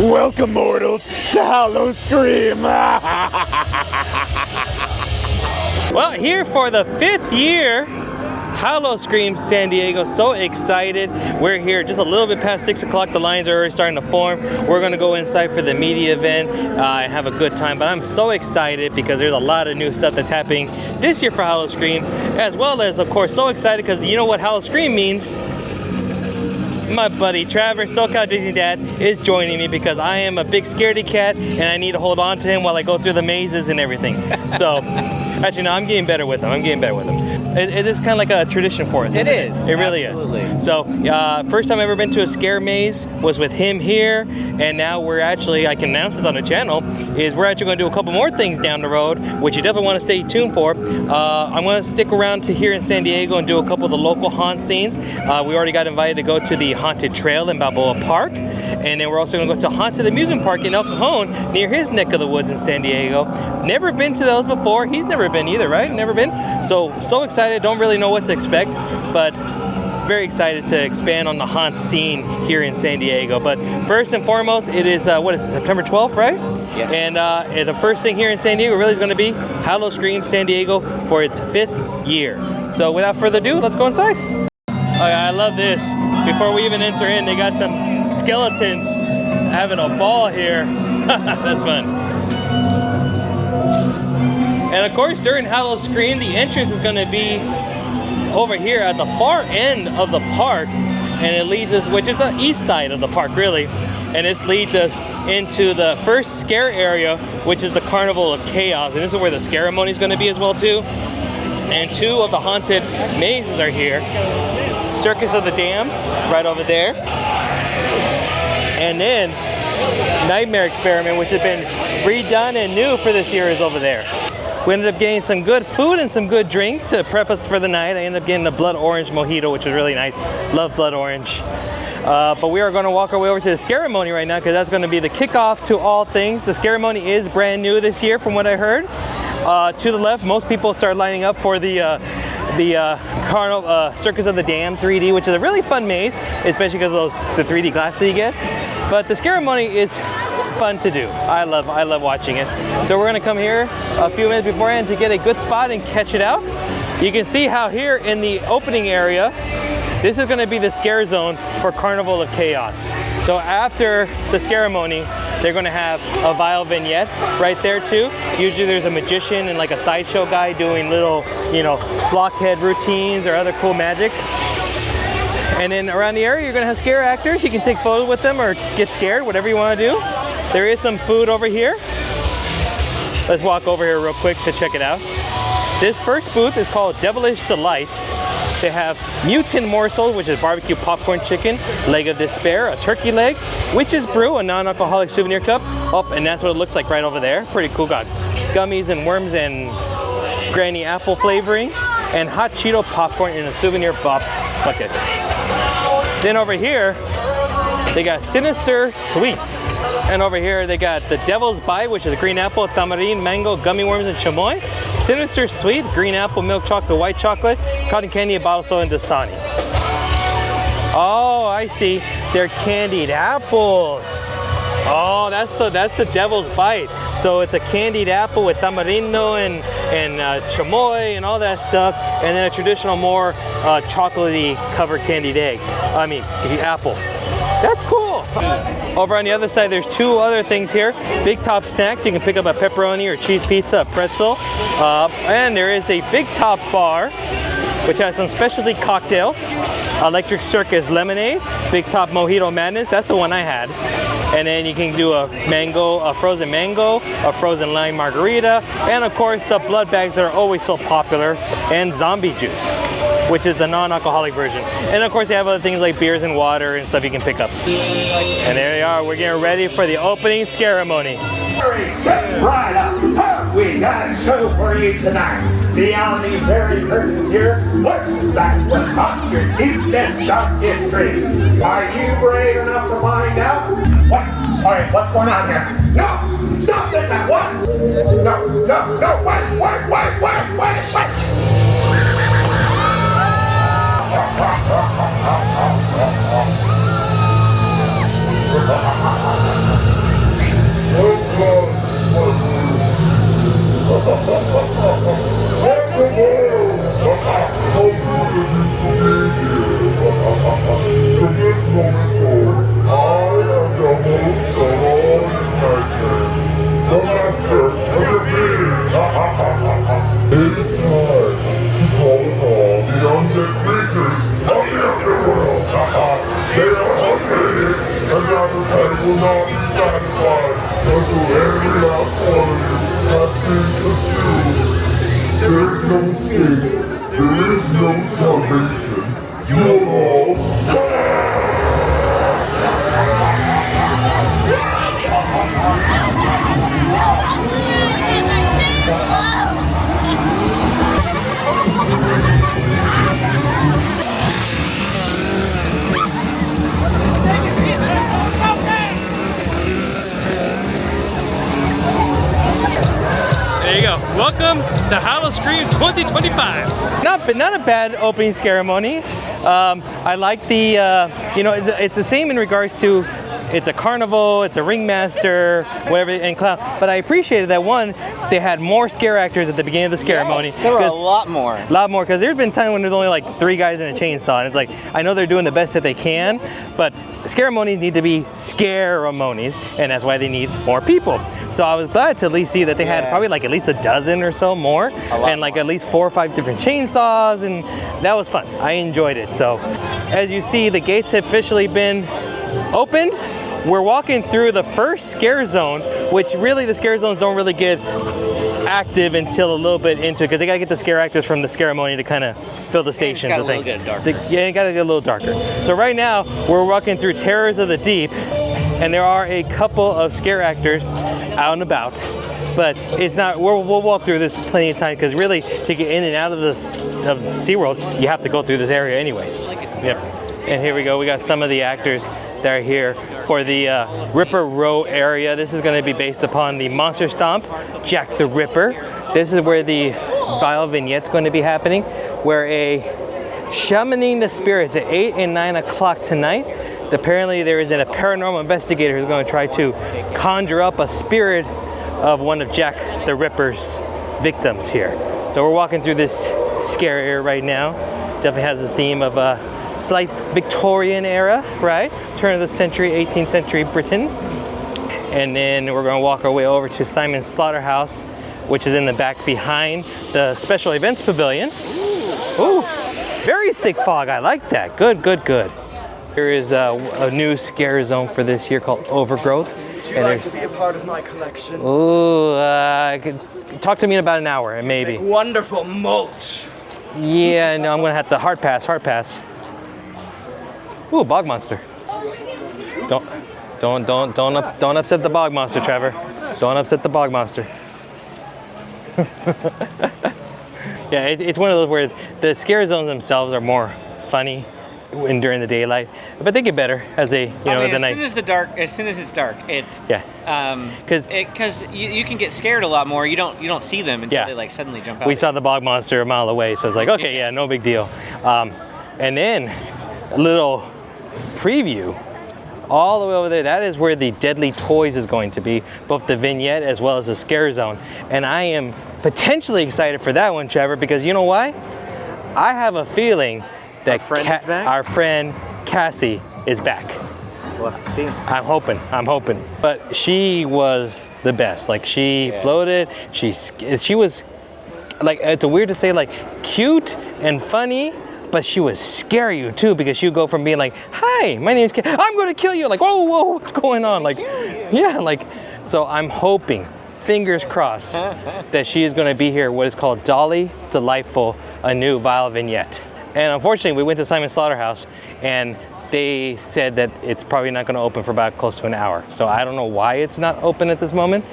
Welcome, mortals, to Howl-O-Scream! Well, here for the 5th year, Howl-O-Scream San Diego. So excited. We're here just a little bit past 6 o'clock. The lines are already starting to form. We're going to go inside for the media event and have a good time. But I'm so excited because there's a lot of new stuff that's happening this year for Howl-O-Scream, as well as, of course, so excited because you know what Howl-O-Scream means? My buddy Travis, SoCal Disney Dad, is joining me because I am a big scaredy cat and I need to hold on to him while I go through the mazes and everything. So, actually, no, I'm getting better with him. It is kind of like a tradition for us. It is. It really Absolutely. is. So, first time I've ever been to a scare maze was with him here, and now we're actually, I can announce this on the channel, is we're actually going to do a couple more things down the road, which you definitely want to stay tuned for. I'm going to stick around to here in San Diego and do a couple of the local haunt scenes. We already got invited to go to the Haunted Trail in Balboa Park, and then we're also going to go to Haunted Amusement Park in El Cajon, near his neck of the woods in San Diego. Never been to those before. He's never been either, right? Never been? So excited. Don't really know what to expect, but very excited to expand on the haunt scene here in San Diego. But first and foremost, it is, what is it, September 12th, right? Yes. And the first thing here in San Diego really is going to be Howl-O-Scream San Diego for its 5th year. So without further ado, let's go inside. Oh yeah, I love this. Before we even enter in, they got some skeletons having a ball here. That's fun. And of course, during Howl-O-Scream, the entrance is going to be over here at the far end of the park, and it leads us, which is the east side of the park, really. And this leads us into the first scare area, which is the Carnival of Chaos, and this is where the Scaremony is going to be as well too. And 2 of the haunted mazes are here. Circus of the Damned, right over there. And then Nightmare Experiment, which has been redone and new for this year, is over there. We ended up getting some good food and some good drink to prep us for the night. I ended up getting a blood orange mojito, which was really nice. Love blood orange. But we are going to walk our way over to the Scaremony right now because that's going to be the kickoff to all things. The Scaremony is brand new this year from what I heard. To the left, most people start lining up for the Carnival Circus of the Damned 3D, which is a really fun maze, especially because of the 3D glasses you get. But the Scaremony is fun to do. I love watching it. So we're gonna come here a few minutes beforehand to get a good spot and catch it out. You can see how here in the opening area, this is gonna be the scare zone for Carnival of Chaos. So after the Scaremony, they're gonna have a Vile Vignette right there too. Usually there's a magician and like a sideshow guy doing little, you know, blockhead routines or other cool magic. And then around the area, you're gonna have scare actors. You can take photos with them or get scared, whatever you wanna do. There is some food over here. Let's walk over here real quick to check it out. This first booth is called Devilish Delights. They have mutant morsels, which is barbecue popcorn chicken, leg of despair, a turkey leg, witch's brew, a non-alcoholic souvenir cup. Oh, and that's what it looks like right over there. Pretty cool. Got gummies and worms and granny apple flavoring, and hot Cheeto popcorn in a souvenir bucket. Then over here, they got Sinister Sweets. And over here, they got the Devil's Bite, which is a green apple, tamarind, mango, gummy worms, and chamoy. Sinister Sweet, green apple, milk chocolate, white chocolate, cotton candy, bottle soda, and Dasani. Oh, I see. They're candied apples. Oh, that's the Devil's Bite. So it's a candied apple with tamarindo and chamoy and all that stuff, and then a traditional more chocolatey covered candied egg. I mean, the apple. That's cool. Over on the other side, there's 2 other things here. Big Top Snacks. You can pick up a pepperoni or cheese pizza, a pretzel. And there is a Big Top Bar, which has some specialty cocktails. Electric Circus Lemonade, Big Top Mojito Madness. That's the one I had. And then you can do a frozen mango, a frozen lime margarita, and of course the blood bags that are always so popular, and zombie juice, which is the non-alcoholic version. And of course they have other things like beers and water and stuff you can pick up. And there they are, we're getting ready for the opening Scaremony. Step right up. We got a show for you tonight. Beyond these very curtains here, looks that will haunt your deepest, darkest dreams. Are you brave enough to find out? What? All right, what's going on here? No! Stop this at once! No, wait! not be satisfied until every last one of you has been consumed. There is no escape. There is no salvation. You will all There you go. Welcome to Howl-O-Scream 2025. Not a bad opening Scaremony. I like the, it's the same in regards to, it's a carnival, it's a ringmaster, whatever, and clown. But I appreciated that one, they had more scare actors at the beginning of the Scaremony. Yes, there were a lot more. A lot more, because there's been times when there's only like 3 guys in a chainsaw, and it's like, I know they're doing the best that they can, but Scaremonies need to be Scaremonies, and that's why they need more people. So I was glad to at least see that they had probably like at least a dozen or so more, and like at least 4 or 5 different chainsaws, and that was fun. I enjoyed it. So as you see, the gates have officially been opened. We're walking through the first scare zone, which really the scare zones don't really get active until a little bit into, because they gotta get the scare actors from the Scaremony to kind of fill the stations and things. It gotta It gotta get a little darker. So right now we're walking through Terrors of the Deep, and there are a couple of scare actors out and about, but it's not. We'll walk through this plenty of time, because really to get in and out of SeaWorld, you have to go through this area anyways. Yep. And here we go. We got some of the actors that are here for the Ripper Row area. This is going to be based upon the Monster Stomp, Jack the Ripper. This is where the Vile Vignette's going to be happening, where a shamaning the spirits at 8 and 9 o'clock tonight. Apparently there is a paranormal investigator who's going to try to conjure up a spirit of one of Jack the Ripper's victims here. So we're walking through this scare area right now. Definitely has a theme of slight Victorian era, right? Turn of the century, 18th century Britain. And then we're going to walk our way over to Simon's Slaughterhouse, which is in the back behind the special events pavilion. Ooh, very thick fog. I like that. Good, good, good. Here is a new scare zone for this year called Overgrowth. Would you like to be a part of my collection? Ooh, talk to me in about an hour, maybe. Wonderful mulch. Yeah, no, I'm gonna have to hard pass. Ooh, bog monster. Don't upset the bog monster, Trevor. Don't upset the bog monster. Yeah, it's one of those where the scare zones themselves are more funny during the daylight, but they get better as they, the night. As soon as it's dark, it's because you can get scared a lot more. You don't see them until they like suddenly jump out. We saw the bog monster a mile away, so it's like, okay, yeah, no big deal. And then a little preview all the way over there. That is where the Deadly Toys is going to be, both the vignette as well as the scare zone. And I am potentially excited for that one, Trevor, because you know why? I have a feeling that our friend Cassie is back. We'll have to see. I'm hoping. But she was the best. Like, she floated. She was, like, it's weird to say, like, cute and funny, but she would scare you too, because she would go from being like, hi, my name's Cassie, I'm gonna kill you. Like, whoa, what's going on? Like, yeah, like, so I'm hoping, fingers crossed, that she is gonna be here, what is called Dolly Delightful, a new Vile Vignette. And unfortunately, we went to Simon's Slaughterhouse, and they said that it's probably not going to open for about close to an hour. So I don't know why it's not open at this moment.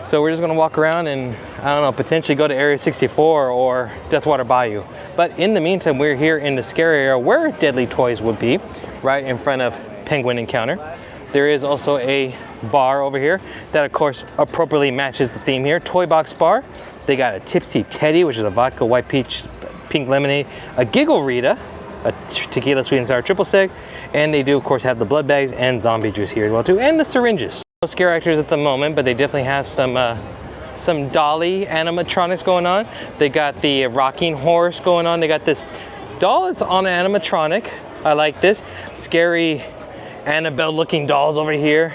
So we're just going to walk around and, I don't know, potentially go to Area 64 or Deathwater Bayou. But in the meantime, we're here in the scare area where Deadly Toys would be, right in front of Penguin Encounter. There is also a bar over here that, of course, appropriately matches the theme here. Toy Box Bar. They got a Tipsy Teddy, which is a vodka, white peach, pink lemonade, a Giggle Rita, a tequila sweet and sour triple sec, and they do of course have the blood bags and zombie juice here as well too, and the syringes. No scare actors at the moment, but they definitely have some Dolly animatronics going on. They got the rocking horse going on. They got this doll that's on an animatronic. I like this. Scary Annabelle looking dolls over here,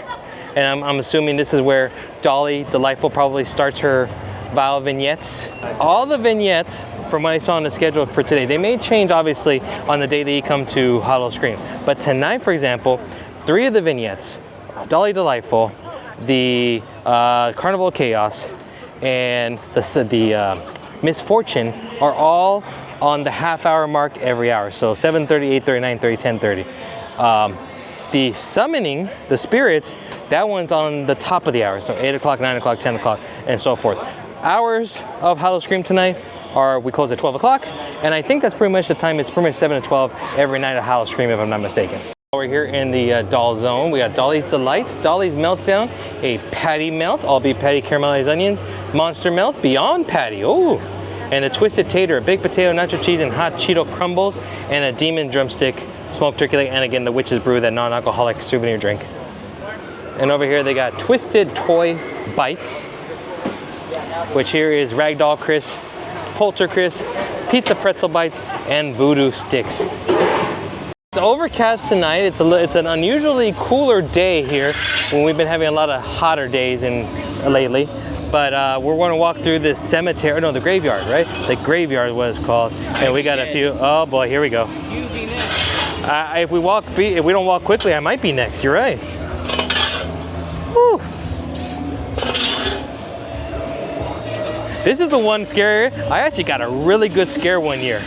and I'm assuming this is where Dolly Delightful probably starts her Vile vignettes. All the vignettes from what I saw on the schedule for today, they may change obviously on the day that you come to Howl-O-Scream. But tonight, for example, 3 of the vignettes Dolly Delightful, the Carnival Chaos, and the Misfortune are all on the half-hour mark every hour. So 7:30, 8:30, 9:30, 10:30. The summoning, the spirits, that one's on the top of the hour. So 8 o'clock, 9 o'clock, 10 o'clock, and so forth. Hours of Howl-O-Scream tonight are, we close at 12 o'clock. And I think that's pretty much the time. It's pretty much 7 to 12 every night of Howl-O-Scream, if I'm not mistaken. We're here in the doll zone. We got Dolly's Delights, Dolly's Meltdown, a patty melt, albeit patty caramelized onions, monster melt, beyond patty, oh, and a twisted tater, a baked potato, nacho cheese, and hot Cheeto crumbles, and a demon drumstick, smoked turkey leg, and again the Witch's Brew, that non-alcoholic souvenir drink. And over here they got Twisted Toy Bites, which here is Ragdoll Crisp, Polter Crisp, Pizza Pretzel Bites, and Voodoo Sticks. It's overcast tonight. It's an unusually cooler day here when we've been having a lot of hotter days lately. But we're going to walk through this cemetery, no, the graveyard, right? The graveyard was called, and we got a few. Oh boy, here we go. If we don't walk quickly, I might be next. You're right. Whew. This is the one scare. I actually got a really good scare one year.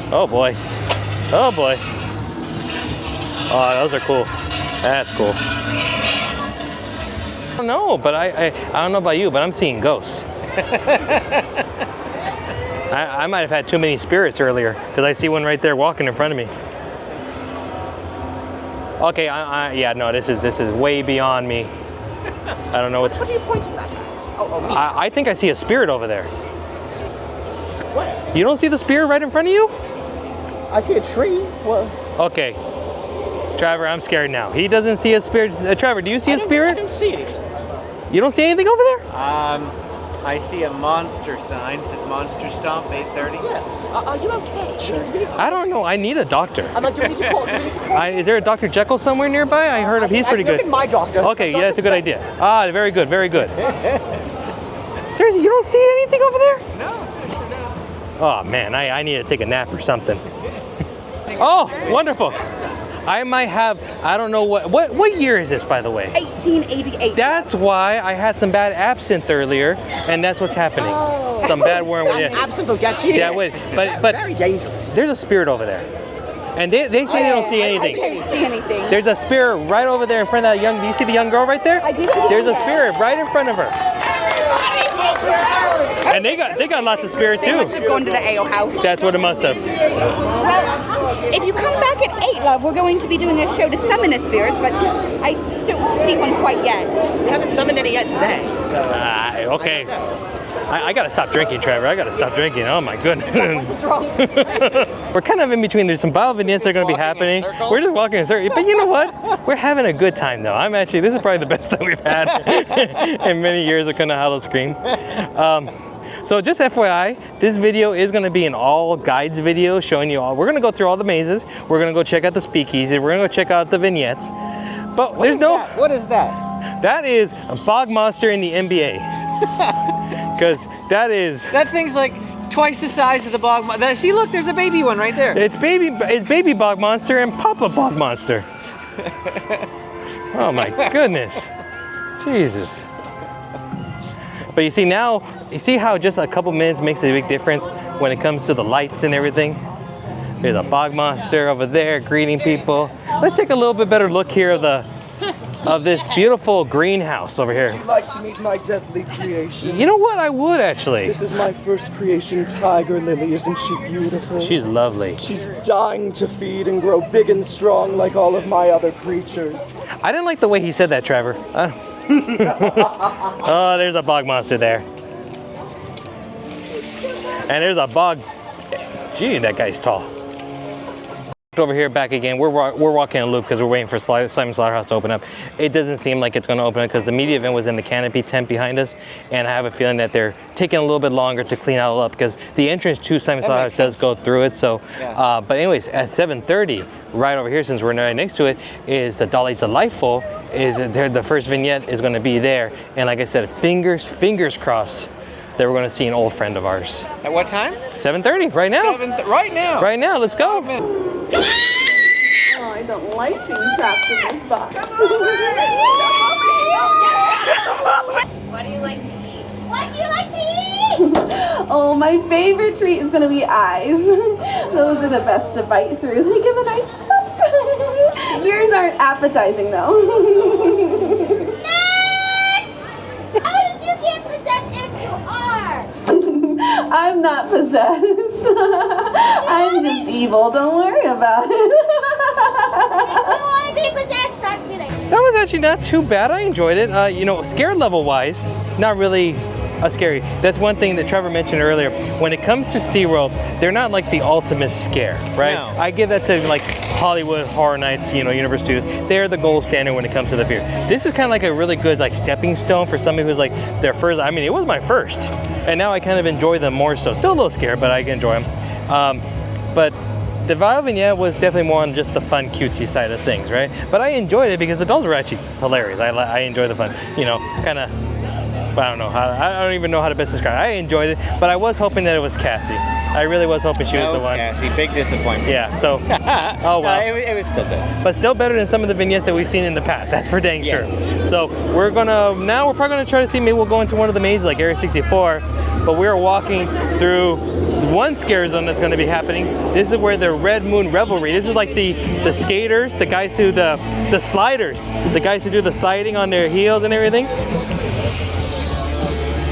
Oh boy. Oh boy. Oh, those are cool. That's cool. I don't know, but I don't know about you, but I'm seeing ghosts. I might have had too many spirits earlier, because I see one right there walking in front of me. Okay, yeah, no, this is way beyond me. I don't know what's. What are you pointing at? Oh, me. I think I see a spirit over there. Where? You don't see the spirit right in front of you? I see a tree. What? Okay, Trevor, I'm scared now. He doesn't see a spirit. Trevor, do you see a spirit? I didn't see anything. You don't see anything over there? I see a monster sign. It says Monster Stomp, 8:30. Yes. Are you okay? Sure. I don't know. I need a doctor. I'm like, do we need to call? Is there a Dr. Jekyll somewhere nearby? I heard of he's pretty good. My doctor. Okay, yeah, that's a good idea. Ah, very good, very good. Seriously, you don't see anything over there? No. Oh man, I need to take a nap or something. Oh, wonderful. I might have, I don't know what year is this, by the way? 1888. That's why I had some bad absinthe earlier, and that's what's happening. Oh. Some bad wormwood. Yeah. Absinthe will get you. Yeah, wait, but Very dangerous. there's a spirit over there. And they say they don't see anything. I didn't see anything. There's a spirit right over there in front of that young, do you see the young girl right there? I did see There's a that. spirit right in front of her. And they got lots of spirit They too. must have gone to the ale house. That's what it must have. Well, if you come back at 8, love, we're going to be doing a show to summon a spirit, but I just don't see one quite yet. We haven't summoned any yet today, so. Okay. I gotta stop drinking, Trevor. I gotta stop drinking. Oh my goodness. What's wrong? We're kind of in between. There's some Bayou vignettes that are gonna be happening. We're just walking in a circle. But you know what? We're having a good time though. This is probably the best time we've had in many years of kind of Howl-O-Scream. So just FYI, this video is going to be an all guides video showing you all. We're going to go through all the mazes. We're going to go check out the Speakeasies. We're going to go check out the vignettes. But there's no. What is that? That is a bog monster in the NBA. Because that is. That thing's like twice the size of the bog. See, look, there's a baby one right there. It's baby bog monster and Papa bog monster. Oh my goodness. Jesus. But you see now, you see how just a couple minutes makes a big difference when it comes to the lights and everything? There's a bog monster over there greeting people. Let's take a little bit better look here of this beautiful greenhouse over here. Would you like to meet my deadly creation? You know what? I would actually. This is my first creation, Tiger Lily. Isn't she beautiful? She's lovely. She's dying to feed and grow big and strong like all of my other creatures. I didn't like the way he said that, Trevor. Oh, there's a bog monster there. And there's a bog. Gee, that guy's tall. Over here back again. We're walking a loop because we're waiting for Simon Slaughterhouse to open up. It doesn't seem like it's going to open up because the media event was in the canopy tent behind us, and I have a feeling that they're taking a little bit longer to clean all up because the entrance to Simon Slaughterhouse does go through it. So, yeah. But anyways, at 7:30, right over here, since we're right next to it, is the Dolly Delightful. Is there? The first vignette is going to be there, and like I said, fingers crossed that we're going to see an old friend of ours. At what time? 7:30, right now. Right now. Right now, let's go. Oh, man. don't like being trapped in this box. What do you like to eat? What do you like to eat? Oh, my favorite treat is gonna be eyes. Those are the best to bite through. They give a nice pop. Yours aren't appetizing though. How did you get possessed if you are? I'm not possessed. I'm just evil. Don't worry about it. If you want to be possessed, talk to me later. That was actually not too bad. I enjoyed it. You know, scare level wise, not really scary. That's one thing that Trevor mentioned earlier. When it comes to SeaWorld, they're not like the ultimate scare, right? No. I give that to like Hollywood Horror Nights, you know, Universal Studios. They're the gold standard when it comes to the fear. This is kind of like a really good like stepping stone for somebody who's like their first. I mean, it was my first, and now I kind of enjoy them more so. Still a little scared, but I can enjoy them. But the Bayou Vignette was definitely more on just the fun, cutesy side of things, right? But I enjoyed it because the dolls were actually hilarious. I enjoy the fun, you know, kind of. I don't know how. I don't even know how to best describe it. I enjoyed it, but I was hoping that it was Cassie. I really was hoping she was the one. Cassie, big disappointment. Yeah. So. Oh well. It was still good. But still better than some of the vignettes that we've seen in the past. That's for dang sure. Yes. So we're probably gonna try to see. Maybe we'll go into one of the mazes like Area 64. But we're walking through one scare zone that's going to be happening. This is where the Red Moon Revelry. This is like the skaters, the guys who the sliders, the guys who do the sliding on their heels and everything.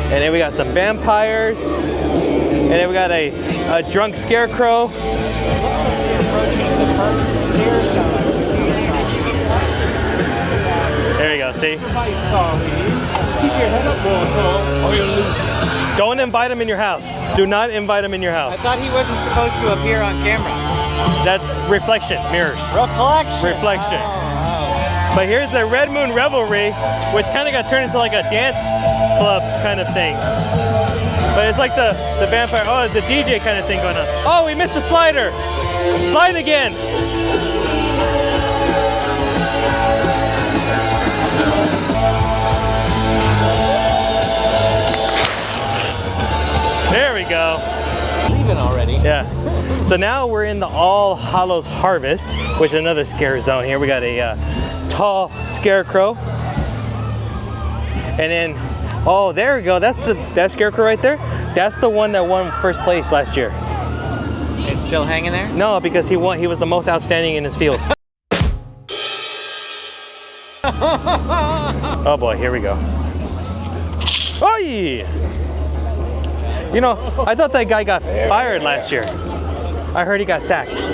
And then we got some vampires. And then we got a drunk scarecrow. There you go, see? Don't invite him in your house. Do not invite him in your house. I thought he wasn't supposed to appear on camera. That's reflection, mirrors. Reflection. But here's the Red Moon Revelry, which kind of got turned into like a dance club kind of thing. But it's like the vampire, oh, it's a DJ kind of thing going on. Oh, we missed a slider. Slide again. There we go. Leaving already. Yeah. So now we're in the All Hallows Harvest, which is another scare zone here. We got a tall scarecrow. And then, oh, there we go. That's that scarecrow right there. That's the one that won first place last year. It's still hanging there? No, because he won. He was the most outstanding in his field. Oh boy, here we go. Oh yeah. You know, I thought that guy got fired last year. I heard he got sacked.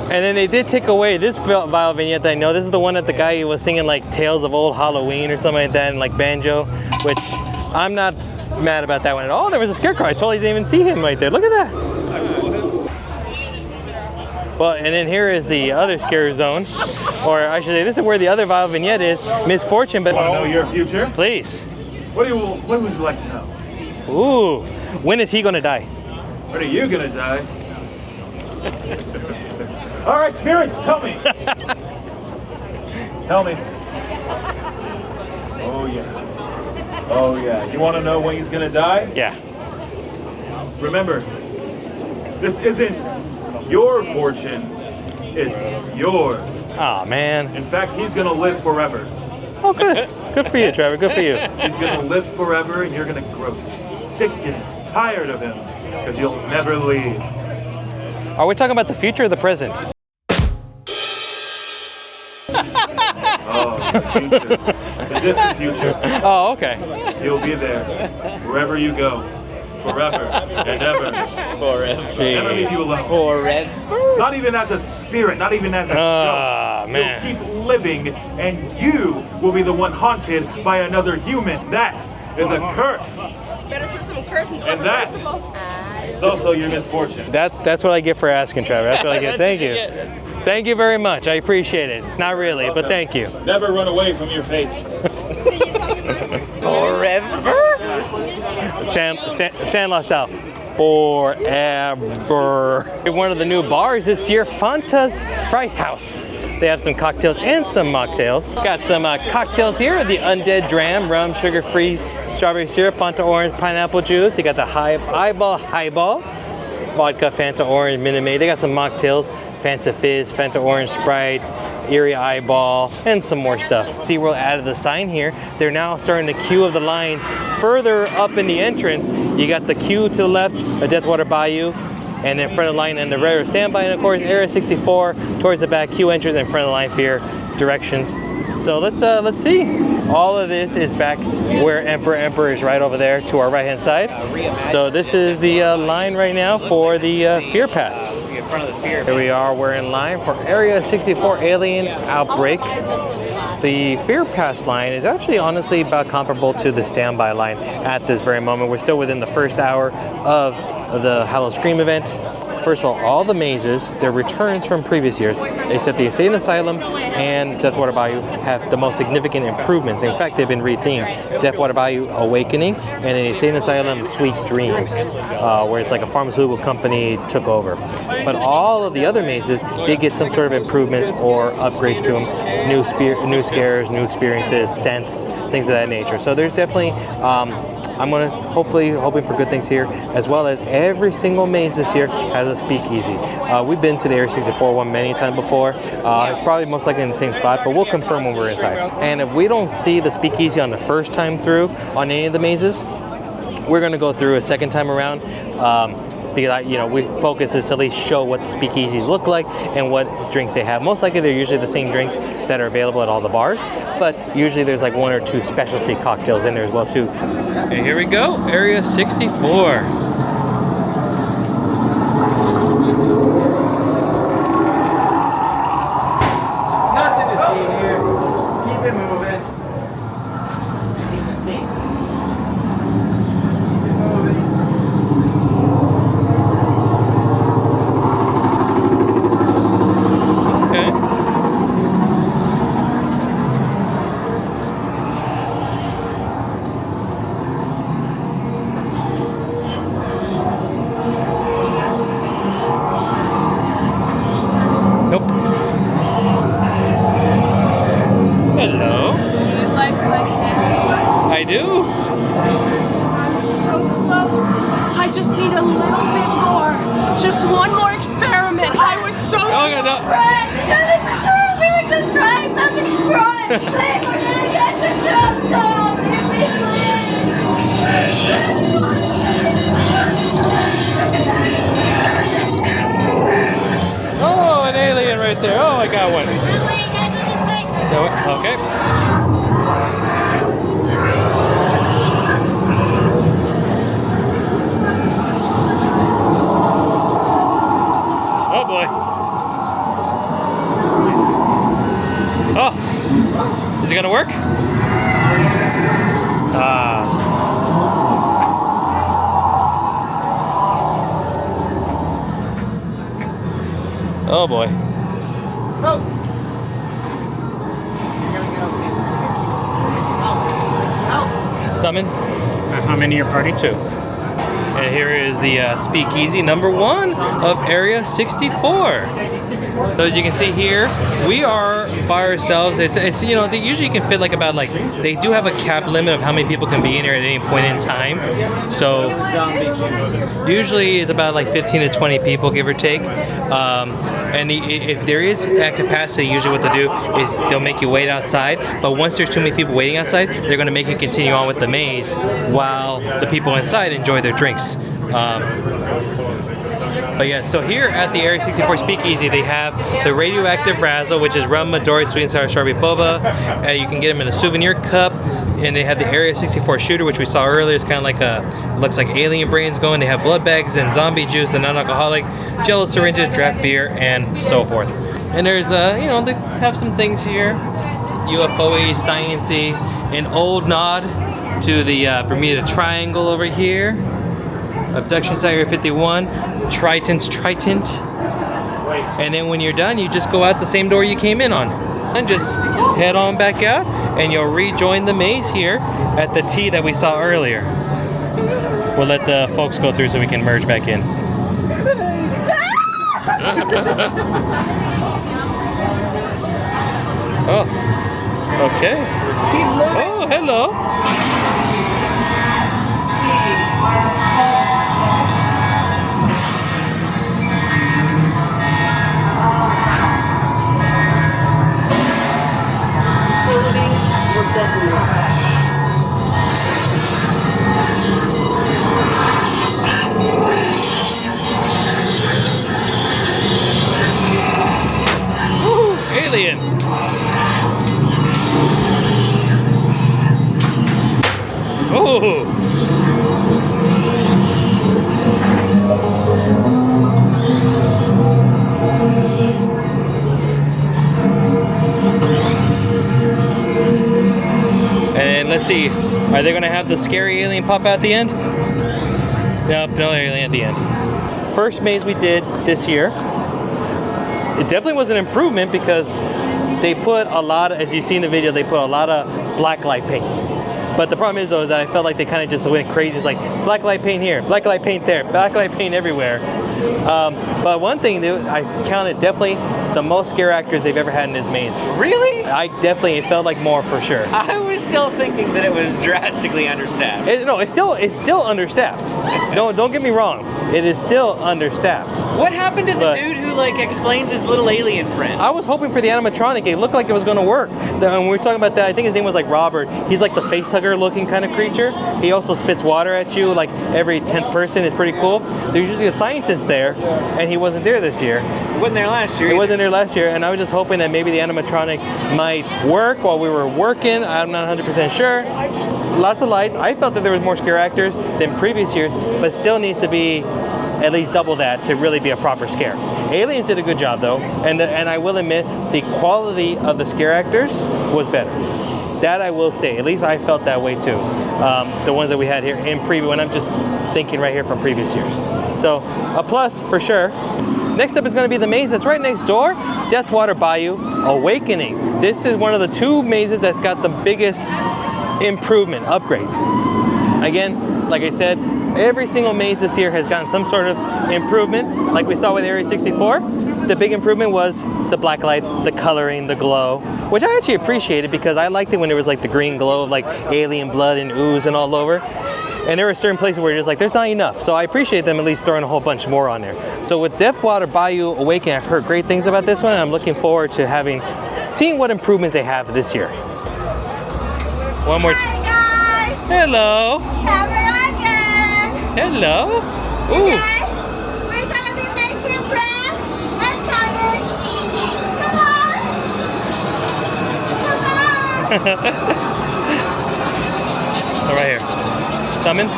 And then they did take away this Bayou Vignette that I know. This is the one that the guy was singing like Tales of Old Halloween or something like that, and like banjo, which I'm not mad about that one at all. There was a scarecrow. I totally didn't even see him right there. Look at that. Well, and then here is the other scare zone, or I should say, this is where the other Bayou Vignette is, MISFORTUNE. But Want to know your future? Please. What would you like to know? Ooh, when is he gonna die? When are you gonna die? All right, spirits, tell me. Tell me. Oh yeah. Oh yeah. You want to know when he's gonna die? Yeah. Remember, this isn't your fortune. It's yours. Oh man. In fact, he's gonna live forever. Oh, good. Good for you, Trevor. Good for you. He's gonna live forever, and you're gonna grow sick and tired of him because you'll never leave. Are we talking about the future or the present? Oh, the future. The distant future. Oh, okay. You'll be there, wherever you go, forever and ever. Forever. Never leave you alone. Forever. Not even as a spirit, not even as a ghost. Man. You'll keep living, and you will be the one haunted by another human. That is a curse. Better search them curse and And that is also your misfortune. That's what I get for asking, Trevor. That's what I get. Thank you. Thank you very much. I appreciate it. Not really, but thank you. Never run away from your fate. Forever? Sandlot style. Forever. One of the new bars this year, Fanta's Fright House. They have some cocktails and some mocktails. Got some cocktails here, the Undead Dram, rum, sugar-free, strawberry syrup, Fanta orange, pineapple juice. They got the eyeball highball. vodka, Fanta Orange, Minute Maid. They got some mocktails, Fanta Fizz, Fanta Orange Sprite, Erie Eyeball, and some more stuff. SeaWorld added the sign here. They're now starting to queue of the lines further up in the entrance. You got the queue to the left, the Deathwater Bayou, and in front of the line and the Rare Standby, and of course Area 64 towards the back, queue entrance in front of the line for your directions. So let's see. All of this is back where Emperor is right over there to our right hand side. So this is the line right now for the Fear Pass. Here we are, we're in line for Area 64 Alien Outbreak. The Fear Pass line is actually honestly about comparable to the standby line at this very moment. We're still within the first hour of the Howl-O-Scream event. First of all the mazes, they're returns from previous years, except the Insane Asylum and Deathwater Bayou have the most significant improvements. In fact, they've been rethemed. Deathwater Bayou Awakening and the Insane Asylum Sweet Dreams, where it's like a pharmaceutical company took over. But all of the other mazes did get some sort of improvements or upgrades to them. New scares, new experiences, scents, things of that nature. So there's definitely I'm hoping for good things here, as well as every single maze this year has a speakeasy. We've been to the Area 64 one many times before. It's probably most likely in the same spot, but we'll confirm when we're inside. And if we don't see the speakeasy on the first time through on any of the mazes, we're gonna go through a second time around. Because we focus is to at least show what the speakeasies look like and what drinks they have. Most likely they're usually the same drinks that are available at all the bars, but usually there's like one or two specialty cocktails in there as well too. Okay, here we go, Area 64. Nothing to see here. Keep it moving. Keep it safe. Just one more experiment. I was so impressed. We were just trying something. Run, please, we're gonna get to jump zone. Oh, an alien right there. Oh, I got one. Okay. Oh boy. Oh, is it gonna work? Oh boy. Oh. Summon. How many are your party? 2. And here is the speakeasy number 1 of Area 64. So as you can see here, we are by ourselves. It's they usually can fit they do have a cap limit of how many people can be in here at any point in time. So usually it's about 15 to 20 people, give or take. And if there is at capacity, usually what they do is they'll make you wait outside. But once there's too many people waiting outside, they're going to make you continue on with the maze while the people inside enjoy their drinks. But yeah, so here at the Area 64 Speakeasy, they have the Radioactive Razzle, which is rum, Midori, sweet and sour strawberry boba. You can get them in a souvenir cup. And they have the Area 64 Shooter, which we saw earlier. It's kind of like looks like alien brains going. They have blood bags and zombie juice and non-alcoholic, jello syringes, draft beer, and so forth. And there's, they have some things here. UFO-y, science-y, an old nod to the Bermuda Triangle over here. Abduction Site Area 51, Triton's Tritant. And then when you're done, you just go out the same door you came in on. And just head on back out, and you'll rejoin the maze here at the T that we saw earlier. We'll let the folks go through so we can merge back in. Oh, okay. Oh, hello. Alien. Oh. And let's see, are they gonna have the scary alien pop out at the end? Nope, no alien at the end. First maze we did this year, it definitely was an improvement because they put a lot of, as you see in the video, they put a lot of black light paint. But the problem is though, is that I felt like they kind of just went crazy. It's like black light paint here, black light paint there, black light paint everywhere. But one thing that I counted definitely the most scare actors they've ever had in this maze. Really? I definitely, it felt like more for sure. I was still thinking that it was drastically understaffed. No, it's still understaffed. Don't get me wrong. It is still understaffed. What happened to the dude who like explains his little alien friend? I was hoping for the animatronic. It looked like it was going to work. When we were talking about that, I think his name was like Robert. He's like the face hugger looking kind of creature. He also spits water at you like every 10th person. It's pretty cool. There's usually a scientist there, and he wasn't there this year. He wasn't there last year. He wasn't there last year, and I was just hoping that maybe the animatronic might work while we were working. I'm not 100% sure. Lots of lights. I felt that there was more scare actors than previous years, but still needs to be at least double that to really be a proper scare. Aliens did a good job though, and I will admit the quality of the scare actors was better. That I will say, at least I felt that way too. The ones that we had here in preview, and I'm just thinking right here from previous years. So a plus for sure. Next up is going to be the maze that's right next door, Deathwater Bayou Awakening. This is one of the two mazes that's got the biggest improvement, upgrades. Again, like I said, every single maze this year has gotten some sort of improvement. Like we saw with Area 64, the big improvement was the black light, the coloring, the glow, which I actually appreciated because I liked it when there was like the green glow of like alien blood and ooze and all over. And there were certain places where you're just like, there's not enough. So I appreciate them at least throwing a whole bunch more on there. So with Deathwater Bayou Awakening, I've heard great things about this one, and I'm looking forward to seeing what improvements they have this year. One more. Hi guys! Hello. Camera again! Hello. Today, we're gonna be making bread and sandwich. Come on! Come on! All right here. Summon.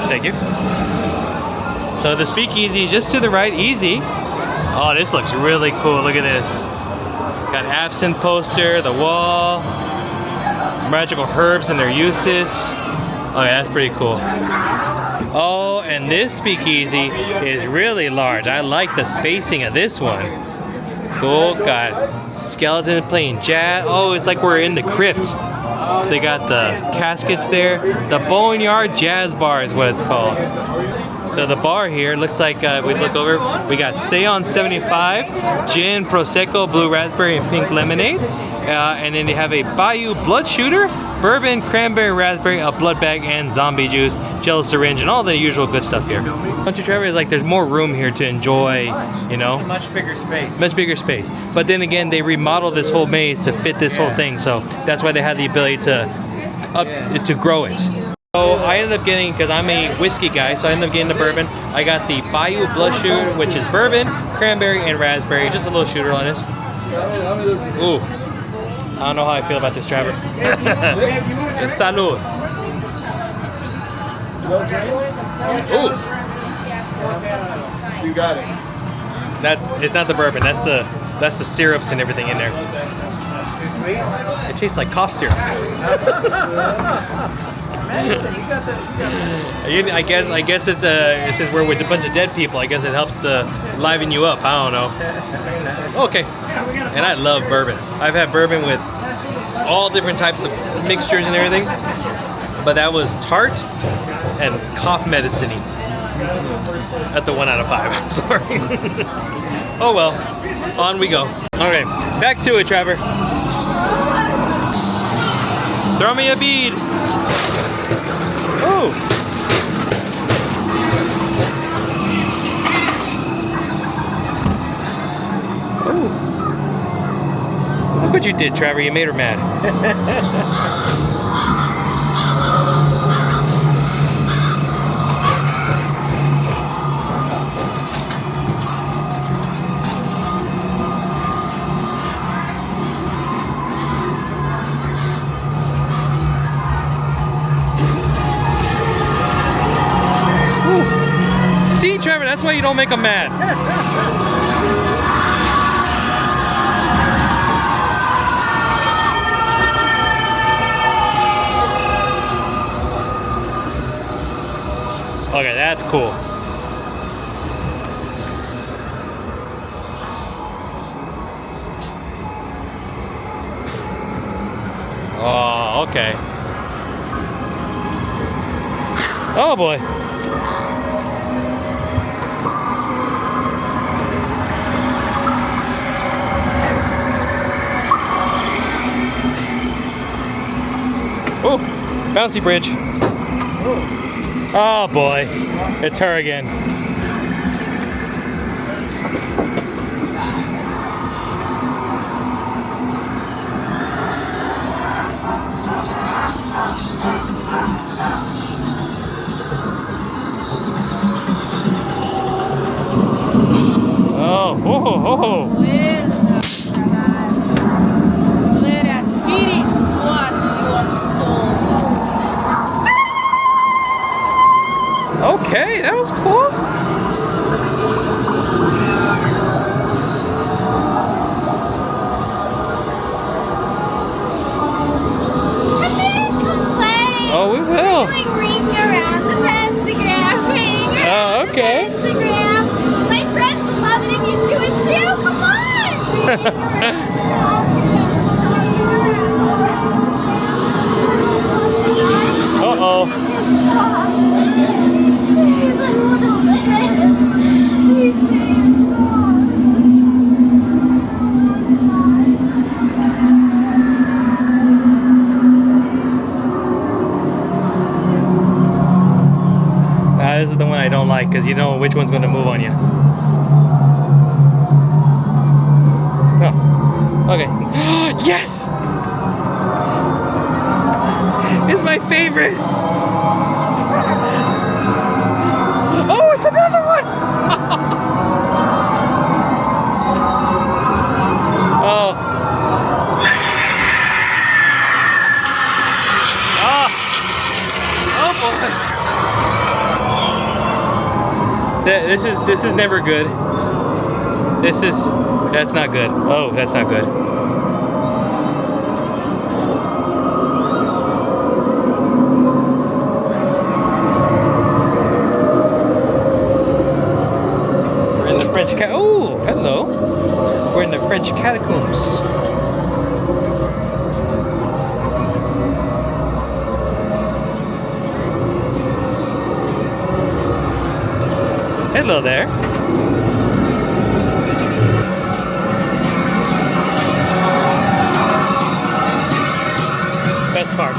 Thank you. So the Speakeasy is just to the right, easy. Oh, this looks really cool. Look at this. Got absinthe poster, the wall, magical herbs and their uses. Oh yeah, that's pretty cool. Oh, and this Speakeasy is really large. I like the spacing of this one. Cool, got skeleton playing jazz. Oh, it's like we're in the crypt. They got the caskets there. The Boneyard Jazz Bar is what it's called. So the bar here looks like, we look over, we got Seance 75, gin, prosecco, blue raspberry, and pink lemonade. And then they have a Bayou blood shooter, bourbon, cranberry, raspberry, a blood bag, and zombie juice, jello syringe, and all the usual good stuff here. Don't you, Trevor? It's like there's more room here to enjoy, you know? Much bigger space. Much bigger space. But then again, they remodeled this whole maze to fit this whole thing, so that's why they had the ability to grow it. So I ended up getting, because I'm a whiskey guy, so I ended up getting the bourbon. I got the Bayou blood shooter, which is bourbon, cranberry, and raspberry. Just a little shooter on this. Ooh. I don't know how I feel about this, Trevor. Salud. Ooh. You got it. It's not the bourbon. That's the syrups and everything in there. Too sweet? It tastes like cough syrup. I guess it's since we're with a bunch of dead people, I guess it helps liven you up. I don't know. Okay. And I love bourbon. I've had bourbon with all different types of mixtures and everything, but that was tart and cough medicine-y. That's a 1 out of 5. I'm sorry. Oh well. On we go. Okay, back to it, Trevor. Throw me a bead. Ooh. Ooh. Look what you did, Trevor. You made her mad. don't make them mad. Okay, that's cool. Oh, okay. Oh boy. Oh, bouncy bridge. Oh boy, it's her again. Oh, oh, oh. Okay, that was cool. Oh, we will. We're doing ring around the pentagram. Ring around okay. the pentagram. My friends will love it if you do it too. Come on. Uh-oh. This is the one I don't like because you don't know which one's going to move on you. Oh, okay. Yes! It's my favorite! Oh, it's another one! Oh. Ah! Oh boy! This is never good. That's not good. Oh, that's not good. We're in the French oh, hello. We're in the French catacombs. Hello there. Best part.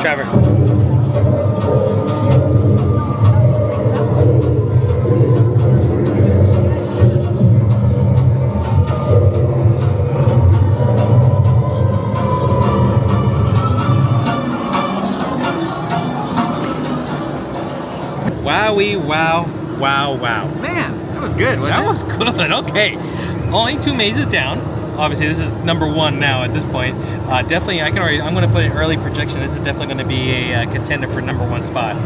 Trevor. Wowie, wow, wow, wow. Man, that was good, wasn't That it? was good, okay. Only 2 mazes down. Obviously, this is number 1 now at this point. Definitely, I'm gonna put an early projection. This is definitely gonna be a contender for number 1 spot.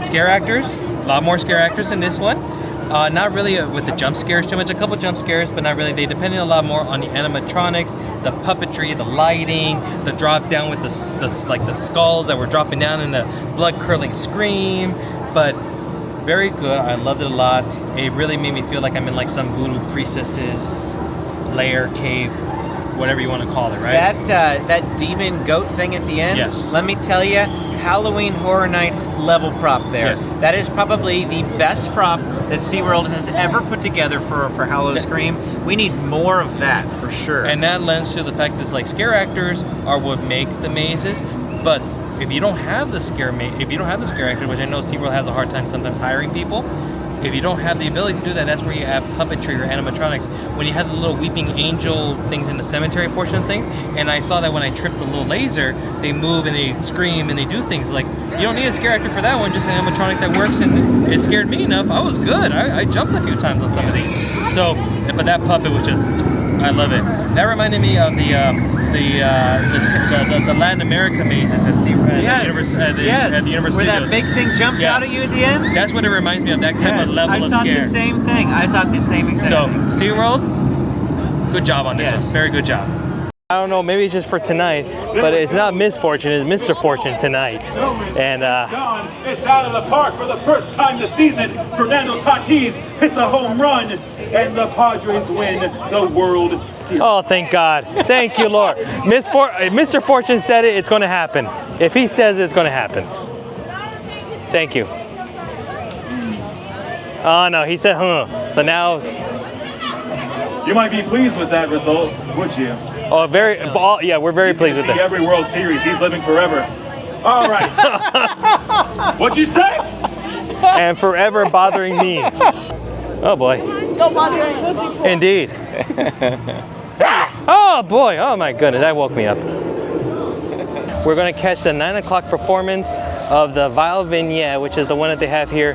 Scare actors, a lot more scare actors in this one. Not really with the jump scares too much. A couple jump scares, but not really. They depended a lot more on the animatronics, the puppetry, the lighting, the drop down with the skulls that were dropping down in the blood-curdling scream. But very good. I loved it a lot. It really made me feel like I'm in like some voodoo priestess's lair, cave, whatever you want to call it, right? That demon goat thing at the end. Yes. Let me tell you, Halloween Horror Nights level prop there. Yes. That is probably the best prop that SeaWorld has ever put together for Hallow-O-Scream. We need more of that for sure. And that lends to the fact that like scare actors are what make the mazes, but if you don't have the scare actor, which I know SeaWorld has a hard time sometimes hiring people, if you don't have the ability to do that, that's where you have puppetry or animatronics. When you have the little weeping angel things in the cemetery portion of things, and I saw that when I tripped the little laser, they move and they scream and they do things. Like, you don't need a scare actor for that one, just an animatronic that works, and it scared me enough. I was good. I jumped a few times on some of these. So, but that puppet was just I love it. That reminded me of the Latin America mazes at the Universal Where that Studios. big thing jumps out at you at the end? That's what it reminds me of, that type of level of I thought scare. the same thing. I thought the same exact So, thing. SeaWorld, good job on this one. Very good job. I don't know, maybe it's just for tonight, but it's not Misfortune, it's Mr. Fortune tonight. And It's out of the park for the first time this season. Fernando Tatis hits a home run, and the Padres win the World Series. oh, thank God. Thank you, Lord. Mr. Fortune said it, it's going to happen. If he says it, it's going to happen. Thank you. Oh, no, he said, huh. So now... You might be pleased with that result, would you? Oh, yeah, we're very pleased with See it. every World Series. He's living forever. All right. What'd you say? And forever bothering me. Oh, boy. Don't bother your pussy. Indeed. Oh, boy. Oh, my goodness. That woke me up. We're going to catch the 9 o'clock performance of the Vile Vignette, which is the one that they have here,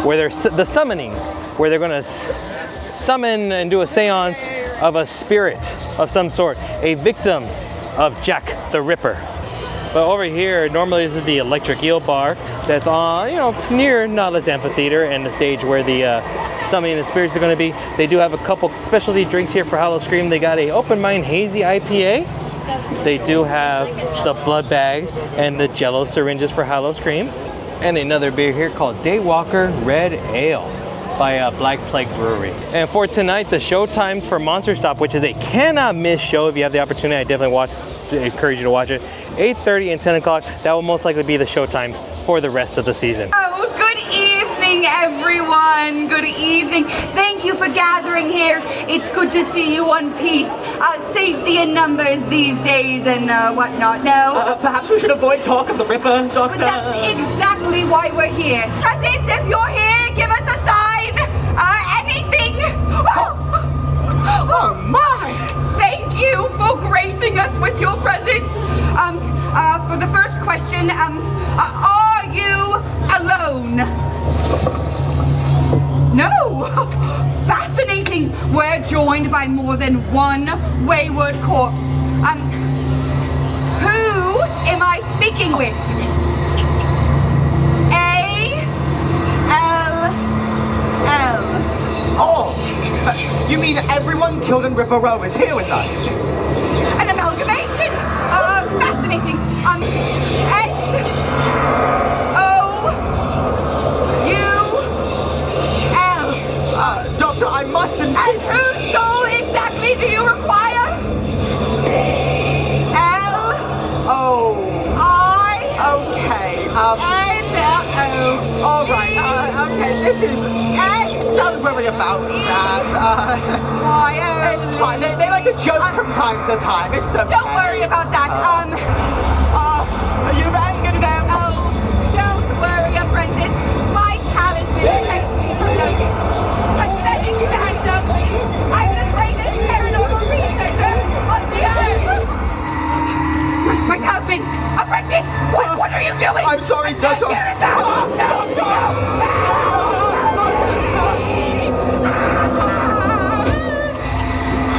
where they're the summoning, where they're going to summon and do a seance of a spirit of some sort, a victim of Jack the Ripper. But over here, normally this is the Electric Eel Bar that's on, near Nautilus Amphitheater and the stage where the summoning of the spirits are going to be. They do have a couple specialty drinks here for Howl-O-Scream. They got a Open Mind Hazy IPA. They do have the blood bags and the Jello syringes for Hallow-Scream. And another beer here called Daywalker Red Ale by Black Plague Brewery. And for tonight, the show times for Monster Stop, which is a cannot miss show. If you have the opportunity, I definitely encourage you to watch it. 8:30 and 10 o'clock, that will most likely be the show times for the rest of the season. Oh, good evening, everyone. Good evening. Thank you for gathering here. It's good to see you one piece. Safety in numbers these days and whatnot. No? Perhaps we should avoid talk of the Ripper, Doctor. But that's exactly why we're here. Cousins, if you're here, give us a sign. Anything. Oh my! Thank you for gracing us with your presence. For the first question, are you alone? No! Fascinating. We're joined by more than one wayward corpse. Who am I speaking with? A-L-L. Oh, you mean everyone killed in Ripper Row is here with us? An amalgamation. Fascinating. S-O-U-L. Doctor, I must insist. And whose soul exactly do you require? L-O-I. Okay, N-O. all right, okay, this is, sounds really about that, it's fine, they like to joke from time to time, it's okay. Don't worry about that, you've angered them. Oh, don't worry, apprentice. My talent is pathetic fandom. I'm the greatest paranormal researcher on the earth. My talisman, apprentice, what are you doing? I'm sorry, Doctor.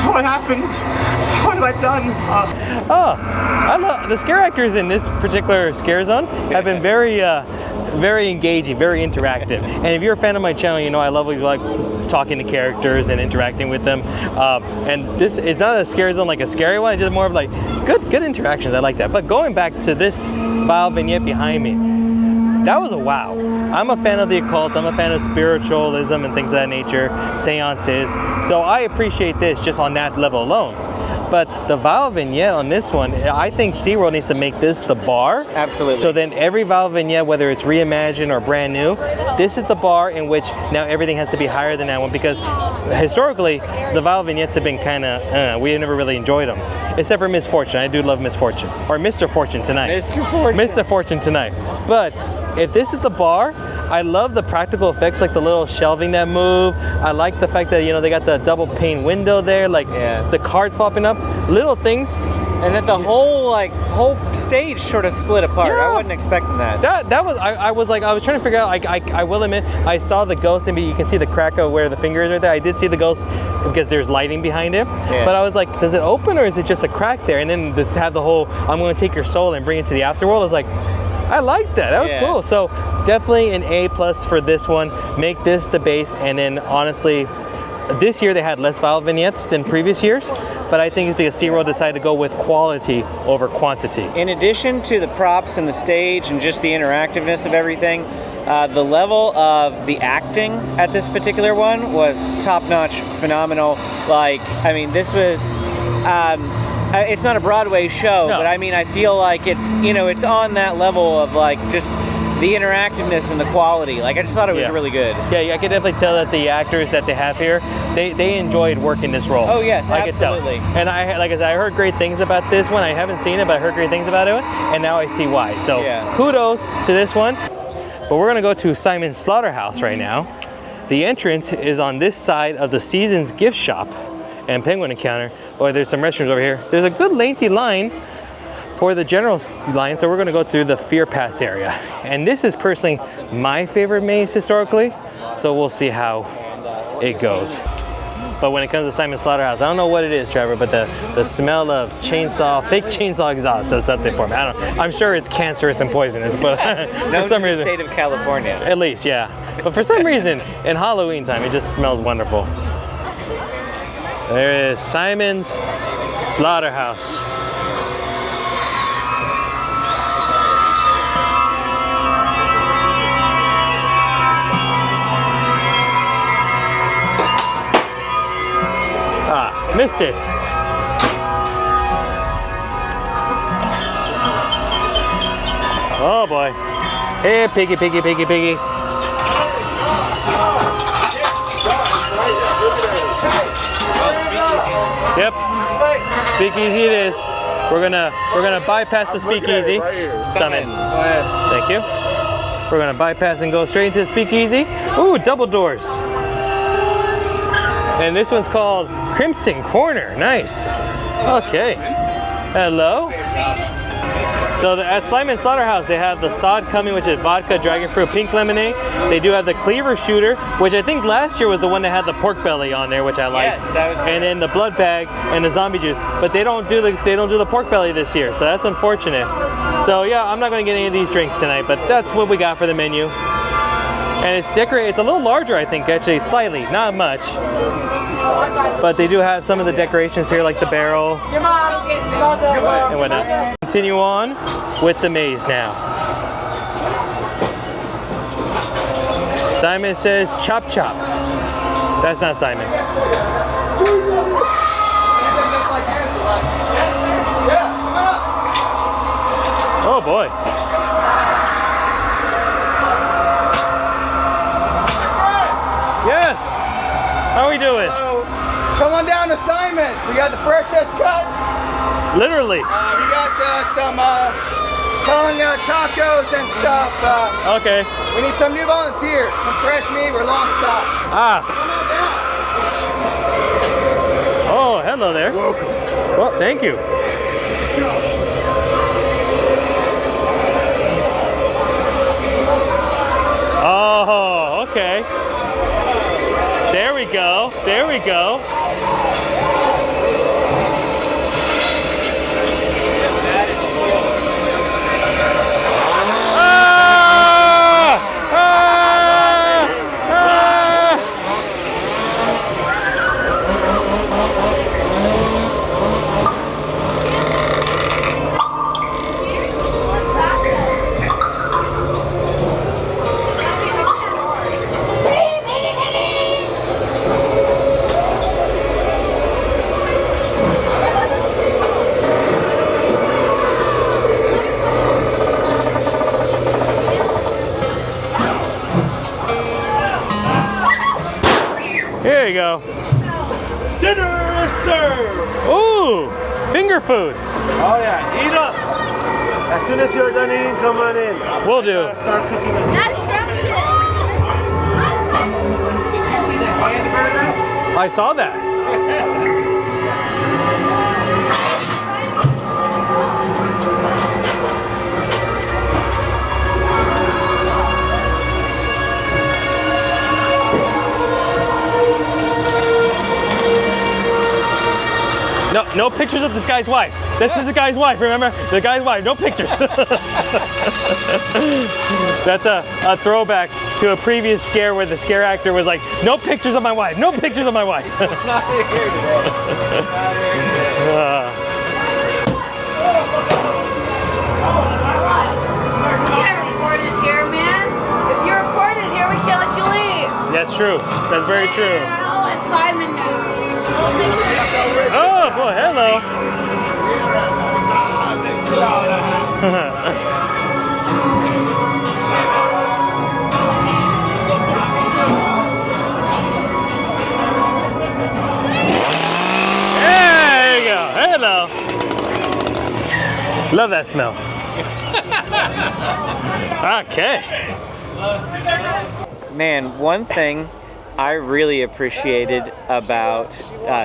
What happened? What have I done? I love the scare actors in this particular scare zone have been very engaging, very interactive. And if you're a fan of my channel, you know I love like talking to characters and interacting with them. And this, it's not a scare zone like a scary one, it's just more of like good interactions. I like that. But going back to this Vile Vignette behind me, that was a wow. I'm a fan of the occult, I'm a fan of spiritualism and things of that nature, seances. So I appreciate this just on that level alone. But the Vile Vignette on this one, I think SeaWorld needs to make this the bar. Absolutely. So then every Vile Vignette, whether it's reimagined or brand new, this is the bar in which now everything has to be higher than that one, because historically, the Vile Vignettes have been kind of, we never really enjoyed them. Except for Misfortune. I do love Misfortune. Or Mr. Fortune tonight. Mr. Fortune. Mr. Fortune tonight. But if this is the bar, I love the practical effects, like the little shelving that move. I like the fact that, they got the double pane window there, like the cards flopping up. Little things And then the whole stage sort of split apart. Yeah. I wasn't expecting that. That was I was trying to figure out. I will admit I saw the ghost, and you can see the crack of where the finger is right there. I did see the ghost because there's lighting behind it. Yeah. But I was like, does it open or is it just a crack there? And then to have the whole I'm going to take your soul and bring it to the afterworld. I was like, I like that. That was cool. So definitely an A+ for this one. Make this the base, and then honestly, this year they had less vial vignettes than previous years, but I think it's because SeaWorld decided to go with quality over quantity. In addition to the props and the stage and just the interactiveness of everything, the level of the acting at this particular one was top-notch, phenomenal. Like, I mean, this was, it's not a Broadway show, but I mean, I feel like it's, you know, it's on that level of like just the interactiveness and the quality. Like, I just thought it was really good. Yeah, I can definitely tell that the actors that they have here, they enjoyed working this role. Oh yes, I absolutely. could tell. And like I said, I heard great things about this one. I haven't seen it, but I heard great things about it, and now I see why. So kudos to this one. But we're gonna go to Simon's Slaughterhouse right now. The entrance is on this side of the Seasons gift shop and penguin encounter. Oh, there's some restrooms over here. There's a good lengthy line for the general line, so we're gonna go through the Fear Pass area. And this is personally my favorite maze historically, so we'll see how it goes. But when it comes to Simon's Slaughterhouse, I don't know what it is, Trevor, but the smell of fake chainsaw exhaust does something for me. I don't know. I'm sure it's cancerous and poisonous, but for some reason. State of California. At least, yeah. But for some reason, in Halloween time, it just smells wonderful. There is Simon's Slaughterhouse. Missed it. Oh boy. Hey, piggy, piggy, piggy, piggy. Yep. Speakeasy it is. We're gonna bypass the speakeasy. Summon. Go ahead. Thank you. We're gonna bypass and go straight into the speakeasy. Ooh, double doors. And this one's called Crimson Corner. Nice. Okay. Hello. So at Simon's Slaughterhouse, they have the sod coming, which is vodka, dragon fruit, pink lemonade. They do have the cleaver shooter, which I think last year was the one that had the pork belly on there, which I liked. Yes, that was good. And then the blood bag and the zombie juice. But they don't do the pork belly this year, so that's unfortunate. So yeah, I'm not going to get any of these drinks tonight, but that's what we got for the menu. And it's decorated. It's a little larger, I think, actually, slightly, not much. But they do have some of the decorations here, like the barrel and whatnot. Continue on with the maze now. Simon says chop chop. That's not Simon. Oh boy. Yes. How are we doing? Come on down to Simon's. We got the freshest cuts. Literally. We got some tongue tacos and stuff. Okay. We need some new volunteers. Some fresh meat. We're lost stock. Ah. Come on down. Oh, hello there. Welcome. Well, thank you. Oh, okay. There we go. There we go. There you go. Dinner is served! Ooh, finger food. Oh yeah, eat up! As soon as you're done eating, come on in. Will do. Start cooking it. That's scrumptious. Did you see that candy burger? I saw that. No pictures of this guy's wife. This is the guy's wife, remember? The guy's wife, no pictures. That's a throwback to a previous scare where the scare actor was like, no pictures of my wife, no pictures of my wife. Not here today. Not here today. That's true. That's very true. I'll let Simon know. Oh, boy, hello. There you go. Hello. Love that smell. Okay. Man, one thing I really appreciated about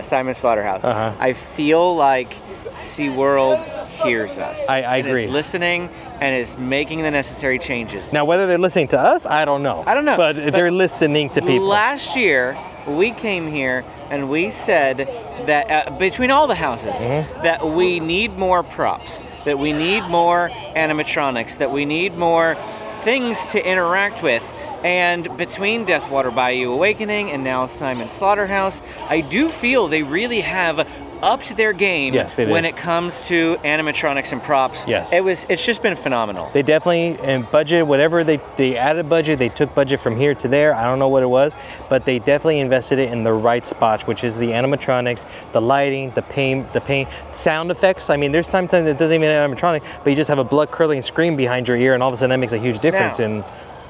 Simon's Slaughterhouse, I feel like SeaWorld hears us. I and agree. Is listening and is making the necessary changes. Now, whether they're listening to us, I don't know. I don't know. But they're listening to people. Last year, we came here and we said that between all the houses, that we need more props, that we need more animatronics, that we need more things to interact with. And between Deathwater Bayou Awakening and now Simon's Slaughterhouse, I do feel they really have upped their game when it comes to animatronics and props. Yes. It's just been phenomenal. They definitely, and budget, whatever they added budget, they took budget from here to there. I don't know what it was, but they definitely invested it in the right spots, which is the animatronics, the lighting, the paint, sound effects. I mean, there's sometimes it doesn't even have animatronic, but you just have a blood-curdling scream behind your ear, and all of a sudden that makes a huge difference. Now,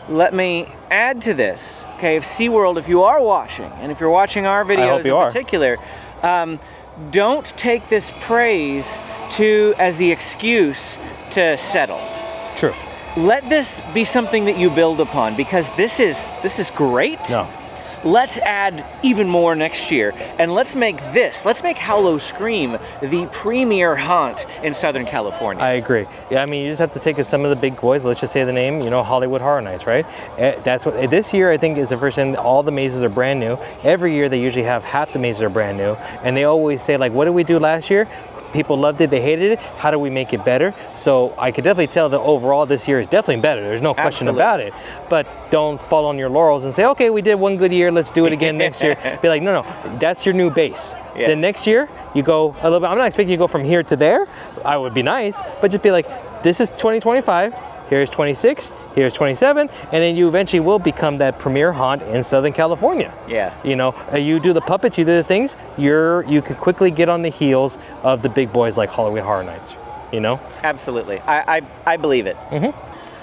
let me add to this. Okay, if SeaWorld, if you are watching, and if you're watching our videos in particular, don't take this praise as the excuse to settle. True. Let this be something that you build upon, because this is great. No. Let's add even more next year, and let's make Howl-O-Scream the premier haunt in Southern California. I agree. Yeah, I mean, you just have to take some of the big boys. Let's just say the name, Hollywood Horror Nights, right? That's what this year I think is the first time all the mazes are brand new. Every year they usually have half the mazes are brand new, and they always say like, what did we do last year? People loved it, they hated it. How do we make it better? So I could definitely tell that overall this year is definitely better. There's no question about it. But don't fall on your laurels and say, okay, we did one good year, let's do it again next year. Be like, no, that's your new base. Yes. Then next year, you go a little bit, I'm not expecting you to go from here to there. I would be nice, but just be like, this is 2025, here's 26, here's 27, and then you eventually will become that premier haunt in Southern California. Yeah. You do the puppets, you do the things, you could quickly get on the heels of the big boys like Halloween Horror Nights, Absolutely. I believe it.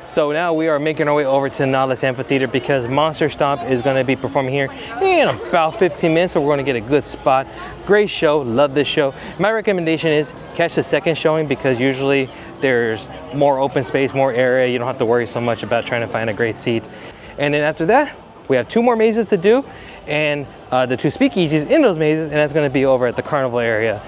So now we are making our way over to Nautilus Amphitheater because Monster Stomp is going to be performing here in about 15 minutes, so we're going to get a good spot. Great show, love this show. My recommendation is catch the second showing because usually there's more open space, more area. You don't have to worry so much about trying to find a great seat. And then after that, we have 2 more mazes to do and the 2 speakeasies in those mazes, and that's going to be over at the Carnival area,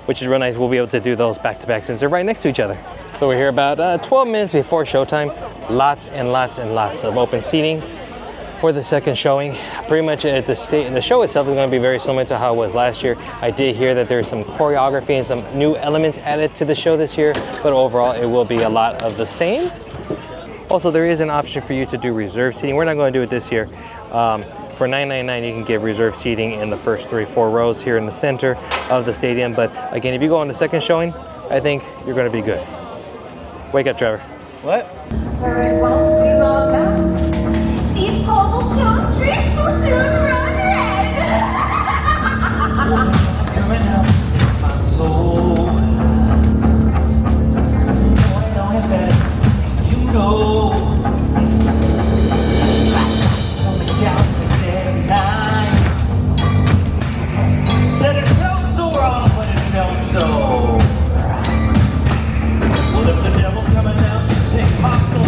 which is real nice. We'll be able to do those back to back since they're right next to each other. So we're here about 12 minutes before showtime. Lots and lots and lots of open seating for the second showing. Pretty much at the show itself is going to be very similar to how it was last year. I did hear that there's some choreography and some new elements added to the show this year, but overall it will be a lot of the same. Also, there is an option for you to do reserve seating. We're not going to do it this year. For $9.99, you can get reserve seating in the first 3-4 rows here in the center of the stadium. But again, if you go on the second showing, I think you're going to be good. Wake up, Trevor. What? These cobblestone streets will soon run red. What's coming out of my soul? I know it better, you know. Coming down in the dead of night. Said it felt so wrong, but it felt so right. What if the devil's coming out to take my soul?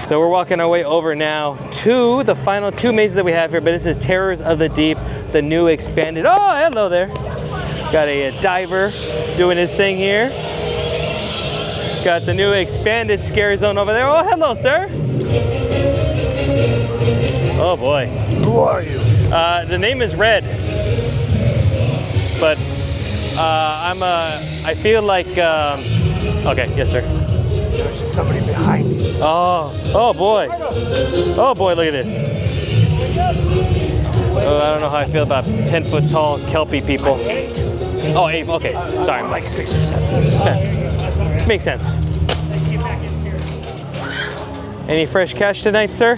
So we're walking our way over now to the final 2 mazes that we have here, but this is Terrors of the Deep, the new expanded. Oh, hello there. Got a diver doing his thing here. Got the new expanded scare zone over there. Oh, hello, sir. Oh boy. Who are you? The name is Red. But I feel like, okay, yes, sir. There's just somebody behind you. Oh boy. Oh boy, look at this. Oh, I don't know how I feel about 10-foot tall Kelpie people. 8. Oh, 8, okay. Sorry, I'm like 6 or 7. Yeah. Makes sense. Any fresh cash tonight, sir?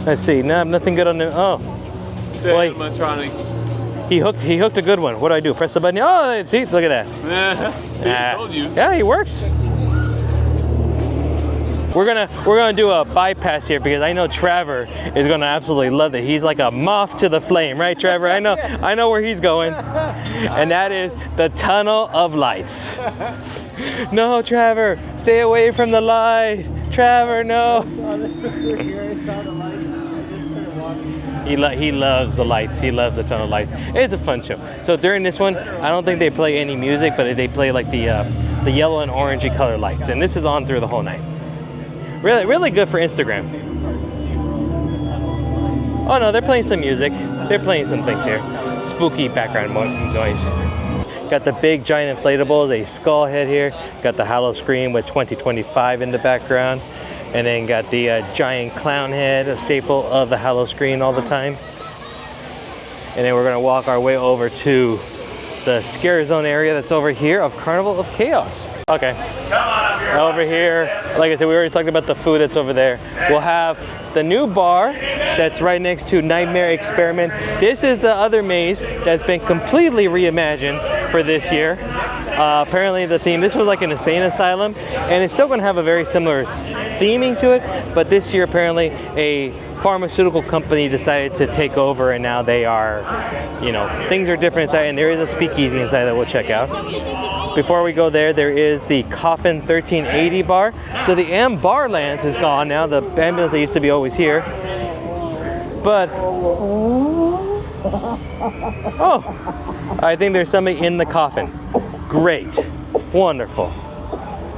Let's see. No, nothing good on the. Oh. Boy. He hooked a good one. What do I do? Press the button. Oh, see, look at that. I told you. Yeah, he works. We're gonna do a bypass here because I know Trevor is gonna absolutely love it. He's like a moth to the flame, right, Trevor? I know where he's going, and that is the tunnel of lights. No, Trevor, stay away from the light. Trevor, no. He loves the lights. He loves the tunnel of lights. It's a fun show. So during this one, I don't think they play any music, but they play like the yellow and orangey color lights, and this is on through the whole night. Really, really good for Instagram. Oh no, they're playing some music. They're playing some things here. Spooky background noise. Got the big giant inflatables, a skull head here. Got the Howl-O-Scream with 2025 in the background. And then got the giant clown head, a staple of the Hallow-Scream all the time. And then we're gonna walk our way over to the scare zone area that's over here of Carnival of Chaos. Okay, over here, like I said, we already talked about the food that's over there. We'll have the new bar that's right next to Nightmare Experiment. This is the other maze that's been completely reimagined for this year. Apparently the theme, this was like an insane asylum, and it's still gonna have a very similar theming to it, but this year apparently a pharmaceutical company decided to take over, and now they are, you know, things are different inside, and there is a speakeasy inside that we'll check out. Before we go there, there is the Coffin 1380 bar. So the Barlands is gone now, the ambulance that used to be always here. But, oh, I think there's somebody in the coffin. Great, wonderful.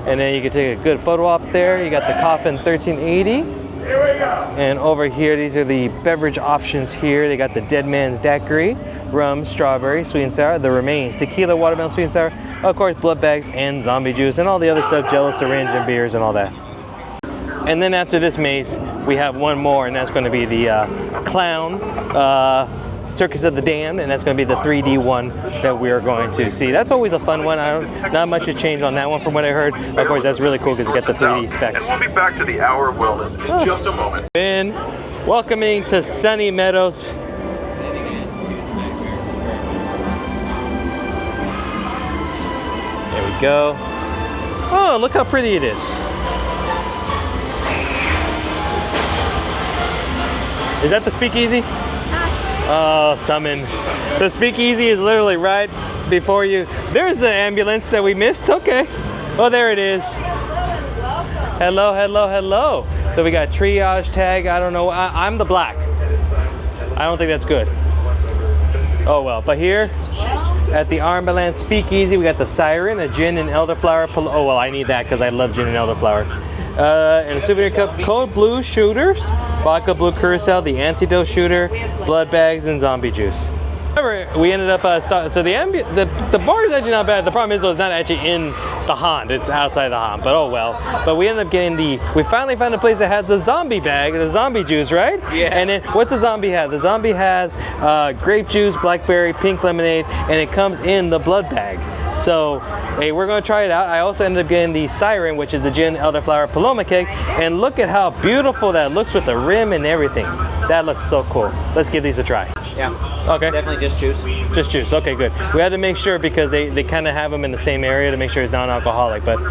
And then you can take a good photo op there. You got the Coffin 1380. Here we go. And over here, these are the beverage options here. They got the Dead Man's Daiquiri, rum, strawberry, sweet and sour, the remains, tequila, watermelon, sweet and sour, of course, blood bags and zombie juice, and all the other stuff, Jello syringe and beers and all that. And then after this maze, we have one more, and that's going to be the clown Circus of the Damned, and that's going to be the 3D one that we are going to see. That's always a fun one. Not much has changed on that one from what I heard. Of course, that's really cool because you get the 3D specs. And we'll be back to the Hour of Wellness in just a moment. Ben, welcoming to Sunny Meadows. There we go. Oh, look how pretty it is. Is that the Speakeasy? Oh, summon. The Speakeasy is literally right before you. There's the ambulance that we missed. Okay. Oh, there it is. Hello, hello, hello. So we got triage tag. I don't know. I'm the black. I don't think that's good. Oh, well. But here at the Ambulance Speakeasy, we got the Siren, a gin and elderflower. Oh, well, I need that because I love gin and elderflower. And a souvenir cup, cold blue shooters, vodka blue curacao, the antidote shooter, blood bags, and zombie juice. However, we ended up, so the bar is actually not bad. The problem is, though, it's not actually in the haunt. It's outside the haunt, but oh well. But we ended up getting we finally found a place that has the zombie bag, the zombie juice, right? Yeah. And then, what's the zombie have? The zombie has grape juice, blackberry, pink lemonade, and it comes in the blood bag. So, hey, we're gonna try it out. I also ended up getting the Siren, which is the gin, elderflower, paloma cake, and look at how beautiful that looks with the rim and everything. That looks so cool. Let's give these a try. Yeah. Okay. Definitely just juice. Just juice. Okay, good. We had to make sure because they kind of have them in the same area to make sure it's non-alcoholic. But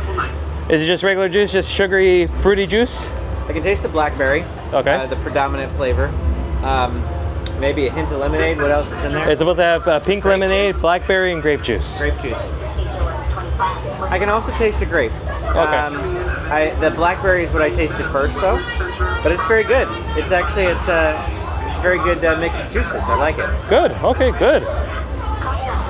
is it just regular juice, just sugary, fruity juice? I can taste the blackberry. Okay. The predominant flavor. Maybe a hint of lemonade. What else is in there? It's supposed to have pink lemonade, blackberry, and grape juice. Grape juice. I can also taste the grape. Okay. The blackberry is what I tasted first, though, but it's very good. It's actually it's a very good mix of juices. I like it. Good. Okay. Good.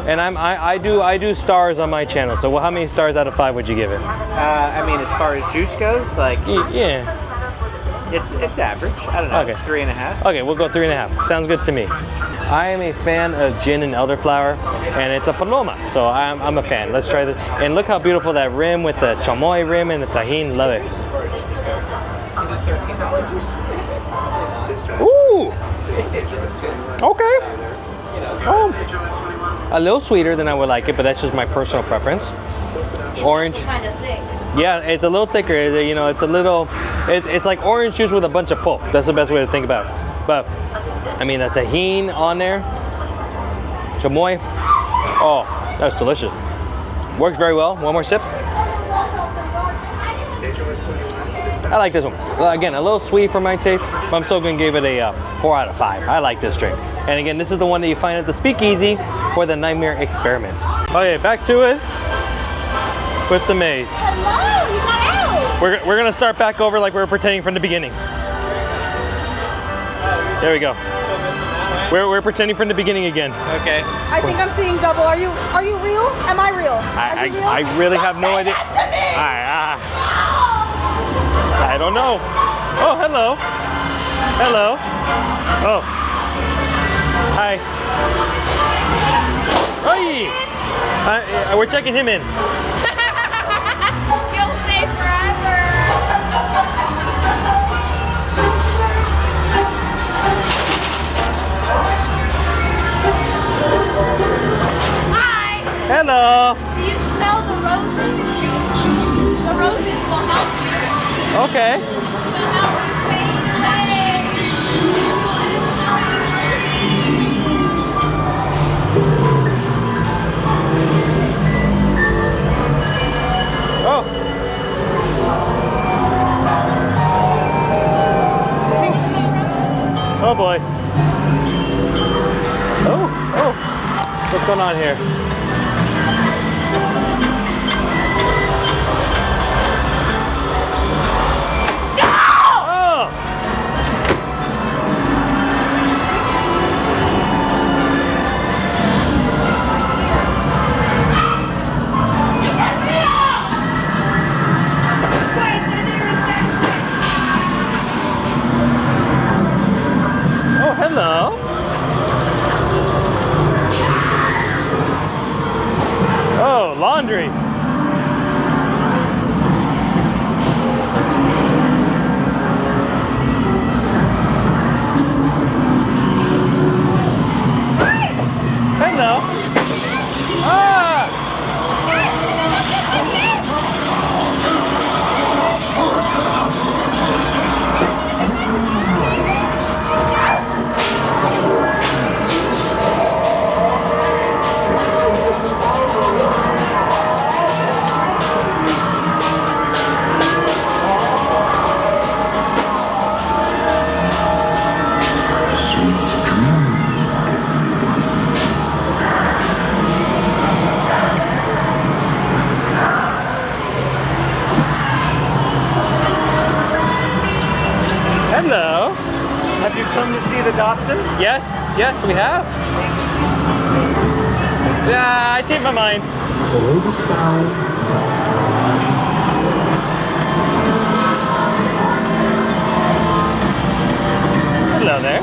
And I do stars on my channel. So how many stars out of 5 would you give it? I mean, as far as juice goes, like yeah, it's average. I don't know. Okay. 3.5. Okay, we'll go 3.5. Sounds good to me. I am a fan of gin and elderflower, and it's a paloma, so I'm a fan. Let's try this. And look how beautiful that rim with the chamoy rim and the tahini. Love it. Ooh. Okay. Oh. A little sweeter than I would like it, but that's just my personal preference. Orange. Kind of thick. Yeah, it's a little thicker. You know, it's a little. It's like orange juice with a bunch of pulp. That's the best way to think about it. But I mean, the tahini on there, chamoy. Oh, that's delicious. Works very well. One more sip. I like this one. Well, again, a little sweet for my taste, but I'm still gonna give it a 4 out of 5. I like this drink. And again, this is the one that you find at the Speakeasy for the Nightmare Experiment. Okay, back to it with the maze. Hello, you got out. We're gonna start back over like we were pretending from the beginning. There we go. We're pretending from the beginning again. Okay. I think I'm seeing double. Are you real? Am I real? I really have no idea. I don't know. Oh, hello. Hello. Oh. Hi. Hey. We're checking him in. You'll stay forever. Hi. Hello. Do you smell the roses? The roses will help you. Okay. Oh. Oh boy. Oh. What's going on here? Hello. Oh, laundry. Hello. Ah. Hello. Have you come to see the doctor? Yes, we have. Yeah, I changed my mind. Hello there.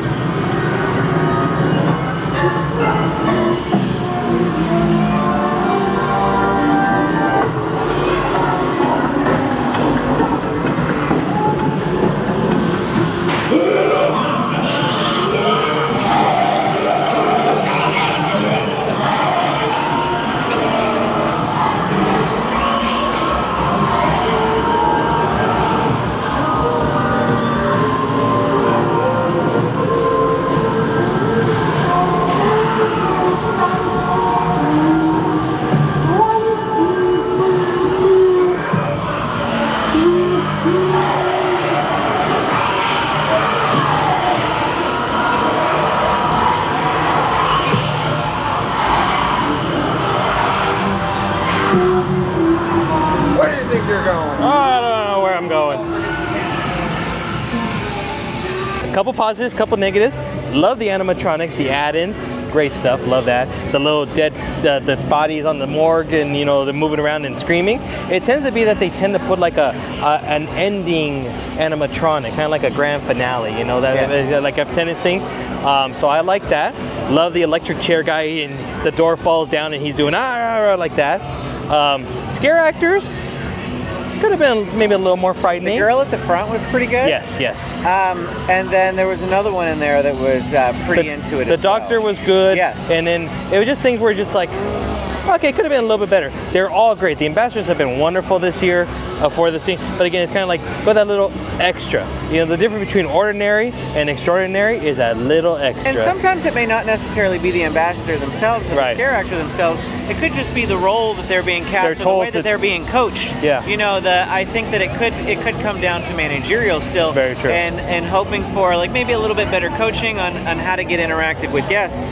Couple positives, couple negatives. Love the animatronics, the add-ins, great stuff. Love that. The little dead, the bodies on the morgue, and you know they're moving around and screaming. It tends to be that they tend to put like an ending animatronic, kind of like a grand finale. You know that like a tendency. So I like that. Love the electric chair guy, and the door falls down, and he's doing like that. Scare actors. Could have been maybe a little more frightening. The girl at the front was pretty good. Yes, yes. And then there was another one in there that was pretty into it. The doctor was good. Yes. And then it was just things where just like, okay, could have been a little bit better. They're all great. The ambassadors have been wonderful this year for the scene. But again, it's kind of like go that little extra. You know, the difference between ordinary and extraordinary is that little extra. And sometimes it may not necessarily be the ambassador themselves or the scare actor themselves. It could just be the role that they're being cast, or the way that they're being coached. Yeah. You know, I think that it could come down to managerial still. Very true. And hoping for like maybe a little bit better coaching on how to get interactive with guests.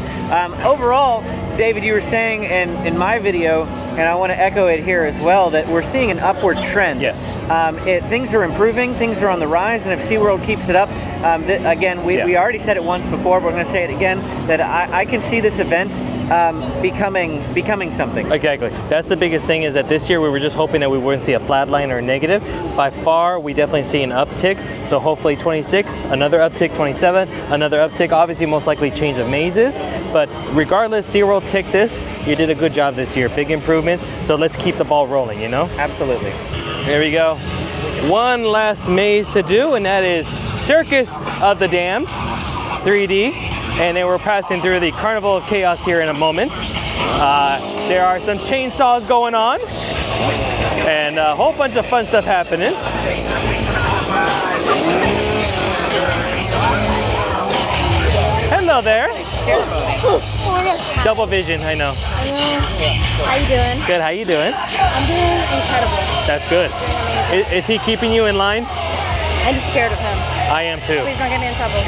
Overall, David, you were saying in my video, and I want to echo it here as well, that we're seeing an upward trend. Yes. Things are improving, things are on the rise, and if SeaWorld keeps it up, again, we already said it once before, but we're going to say it again, that I can see this event becoming something. Exactly. That's the biggest thing, is that this year we were just hoping that we wouldn't see a flat line or a negative. By far, we definitely see an uptick. So hopefully 26, another uptick, 27, another uptick. Obviously, most likely change of mazes. But regardless, SeaWorld ticked this. You did a good job this year. Big improvements. So let's keep the ball rolling, you know? Absolutely. There we go. One last maze to do, and that is Circus of the Damned, 3D. And then we're passing through the Carnival of Chaos here in a moment. There are some chainsaws going on, and a whole bunch of fun stuff happening. Hello there. Double vision, I know. How you doing? Good, how you doing? I'm doing incredible. That's good. Is he keeping you in line? I'm just scared of him. I am too. Please don't get me in trouble.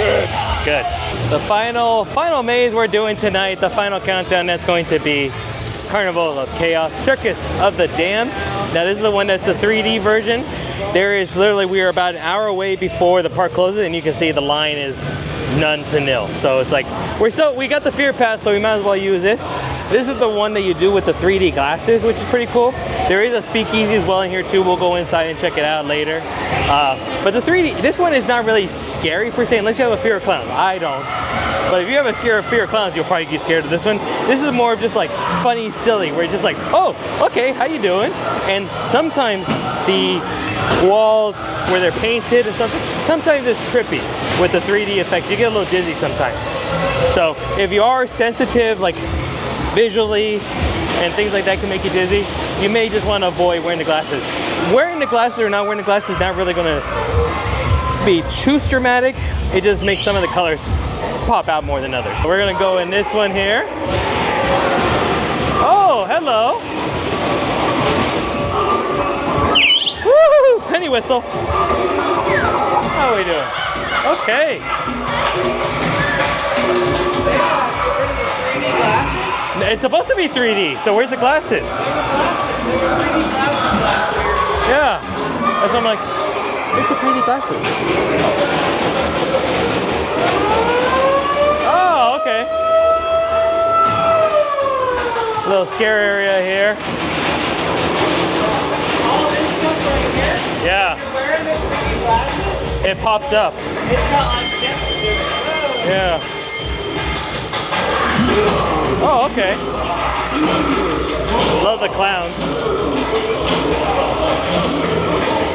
Good. The final maze we're doing tonight, the final countdown, that's going to be Carnival of Chaos, Circus of the Damned. Now this is the one that's the 3D version. There is literally, we are about an hour away before the park closes, and you can see the line is none to nil. So it's like, we got the fear pass, so we might as well use it. This is the one that you do with the 3D glasses, which is pretty cool. There is a Speakeasy as well in here too. We'll go inside and check it out later. But the 3D, this one is not really scary per se, unless you have a fear of clowns. I don't. But if you have a fear of clowns, you'll probably get scared of this one. This is more of just like funny, silly, where it's just like, oh, okay, how you doing? And sometimes the walls where they're painted and something, sometimes it's trippy with the 3D effects. You get a little dizzy sometimes. So if you are sensitive, like visually, and things like that can make you dizzy, you may just want to avoid wearing the glasses. Wearing the glasses or not wearing the glasses is not really going to be too dramatic. It just makes some of the colors pop out more than others. So we're going to go in this one here. Oh, hello. Woo! Penny whistle. How are we doing? Okay. It's supposed to be 3D, so where's the glasses? Yeah, that's why I'm like, where's the 3D glasses? Oh, okay. Little scare area here. Yeah. It pops up. Yeah. Oh, okay. Love the clowns.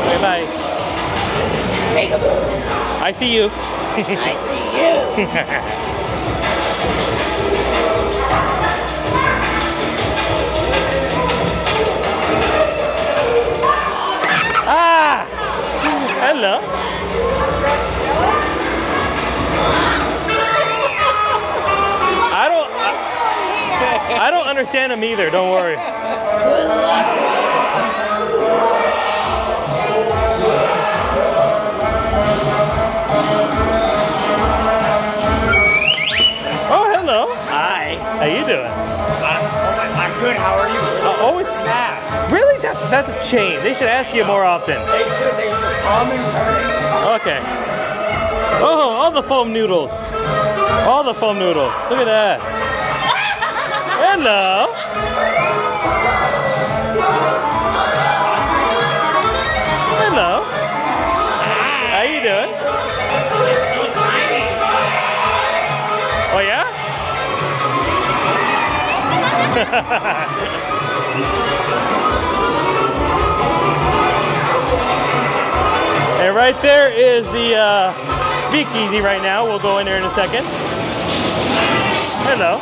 Okay, bye. I see you. I see you. Ah! Hello. I don't understand them either, don't worry. Oh, hello. Hi. How you doing? I'm good. How are you? Always fast. Really? That's a shame. They should ask you more often. They should come and turn. Okay. Oh, all the foam noodles. All the foam noodles. Look at that. Hello. Hello. How you doing? Oh yeah? And right there is the Speakeasy right now. We'll go in there in a second. Hello.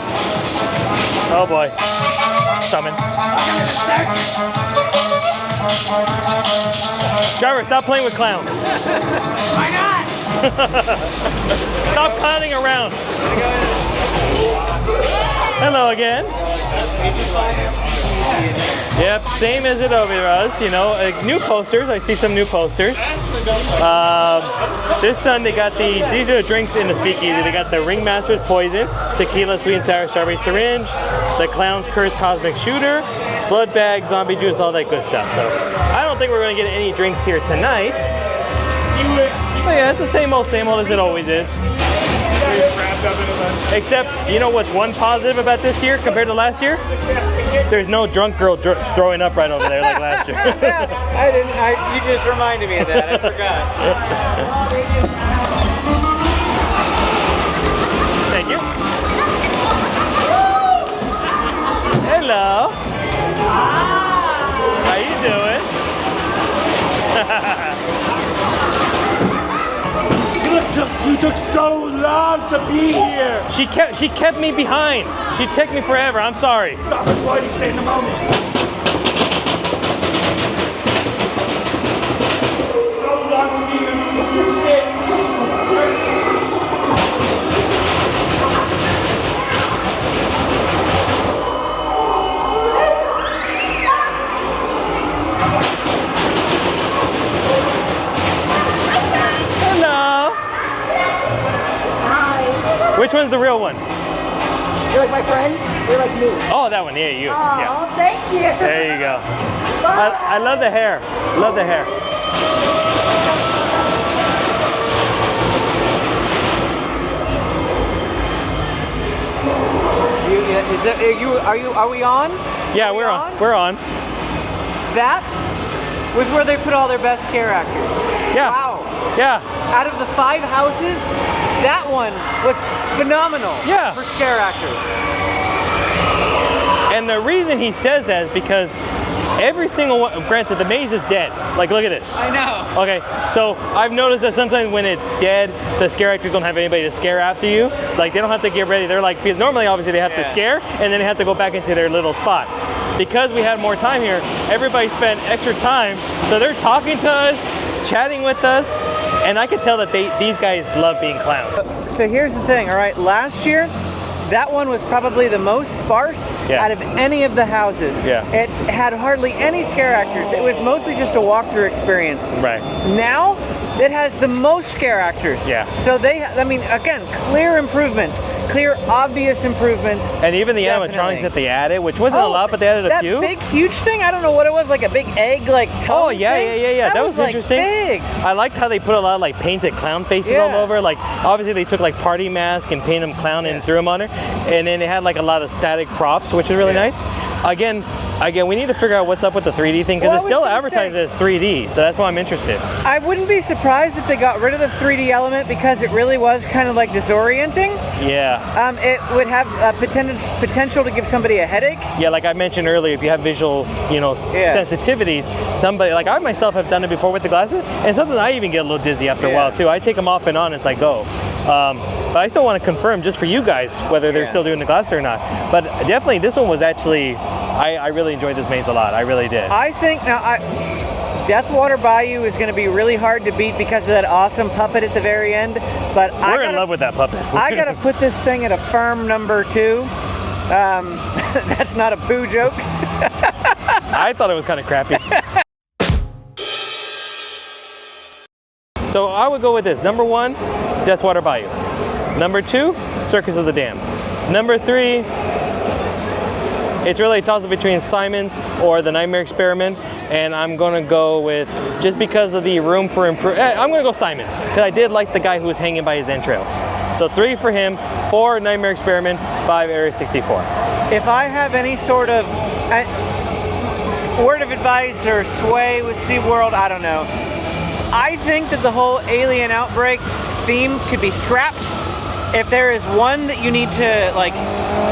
Oh boy. Summon. Driver, stop playing with clowns. Why not? Stop clowning around. Hello again. Yep, same as it over was, you know, new posters. I see some new posters. This time they got these are the drinks in the Speakeasy. They got the Ringmaster's Poison, Tequila Sweet and Sour Strawberry Syringe, the Clown's Curse Cosmic Shooter, Blood Bag, Zombie Juice, all that good stuff. So I don't think we're going to get any drinks here tonight. But yeah, it's the same old as it always is. Except, you know what's one positive about this year compared to last year? There's no drunk girl throwing up right over there like last year. You just reminded me of that. I forgot. Thank you. Hello. How you doing? You took so long to be here. She kept me behind. She took me forever. I'm sorry. Stop avoiding, stay in the moment. So long to be here, Mr. Kid. Which one's the real one? You're like my friend? You're like me. Oh, that one. Yeah, you. Oh, Yeah. thank you. There you go. I love the hair. Love the hair. Are we on? Yeah, we're on. We're on. That was where they put all their best scare actors. Yeah. Wow. Yeah. Out of the 5 houses, that one was phenomenal. Yeah. For scare actors. And the reason he says that is because every single one, granted the maze is dead. Like, look at this. I know. Okay, so I've noticed that sometimes when it's dead, the scare actors don't have anybody to scare after you. Like, they don't have to get ready. They're like, because normally obviously they have to scare and then they have to go back into their little spot. Because we had more time here, everybody spent extra time. So they're talking to us, chatting with us, and I could tell that these guys love being clowns. So here's the thing, all right, last year, that one was probably the most sparse out of any of the houses. Yeah. It had hardly any scare actors. It was mostly just a walkthrough experience. Right. Now, it has the most scare actors. Yeah. So I mean, again, clear improvements, clear obvious improvements. And even the animatronics that they added, which wasn't a lot, but they added a few. That big, huge thing, I don't know what it was, like a big egg, like tongue thing. Yeah. That was interesting. Big. I liked how they put a lot of like painted clown faces all over. Like, obviously they took like party mask and painted them clown and threw them on her. And then they had like a lot of static props, which is really nice. Again, we need to figure out what's up with the 3D thing, because it's still advertised as 3D, so that's why I'm interested. I wouldn't be surprised if they got rid of the 3D element, because it really was kind of like disorienting. Yeah. It would have potential to give somebody a headache. Yeah, like I mentioned earlier, if you have visual, sensitivities, somebody, like I myself have done it before with the glasses, and sometimes I even get a little dizzy after a while too. I take them off and on as I go. But I still want to confirm just for you guys whether they're still doing the glasses or not. But definitely this one was actually, I really enjoyed this maze a lot. I really did. I think Deathwater Bayou is going to be really hard to beat because of that awesome puppet at the very end. But we're in love with that puppet. I got to put this thing at a firm number 2. That's not a poo joke. I thought it was kind of crappy. So I would go with this. Number 1, Deathwater Bayou. Number 2, Circus of the Damned. Number 3, it's really a toss-up between Simon's or the Nightmare Experiment. and I'm gonna go with, just because of the room for improvement, I'm gonna go Simon's, because I did like the guy who was hanging by his entrails. So 3 for him, 4 Nightmare Experiment, 5 Area 64. If I have any sort of word of advice or sway with SeaWorld, I don't know. I think that the whole alien outbreak theme could be scrapped. If there is one that you need to like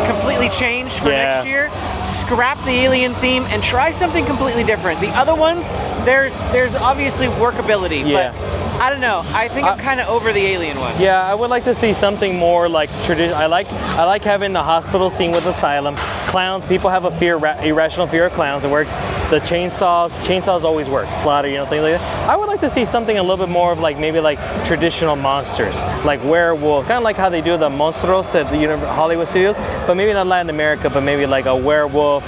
completely change for next year, scrap the alien theme and try something completely different. The other ones, there's obviously workability, but I don't know. I think I'm kind of over the alien one. Yeah, I would like to see something more like traditional. I like having the hospital scene with Asylum. Clowns, people have a irrational fear of clowns. It works. The chainsaws always work. Slaughter, you know, things like that. I would like to see something a little bit more of like maybe like traditional monsters, like werewolf, kind of like how they do the monstros at the Hollywood Studios, but maybe not Latin America, but maybe like a werewolf,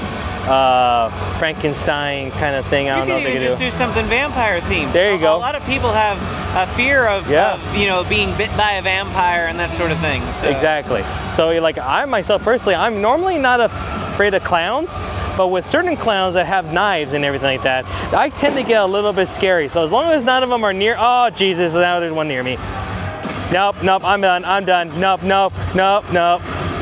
Frankenstein kind of thing. I don't know if they could just do something vampire themed. There you go. A lot of people have a fear of you know, being bit by a vampire and that sort of thing. So. Exactly. So like I myself personally, I'm normally not afraid of clowns, but with certain clowns that have knives and everything like that, I tend to get a little bit scary. So as long as none of them are near, oh Jesus, now there's one near me. Nope, I'm done, nope.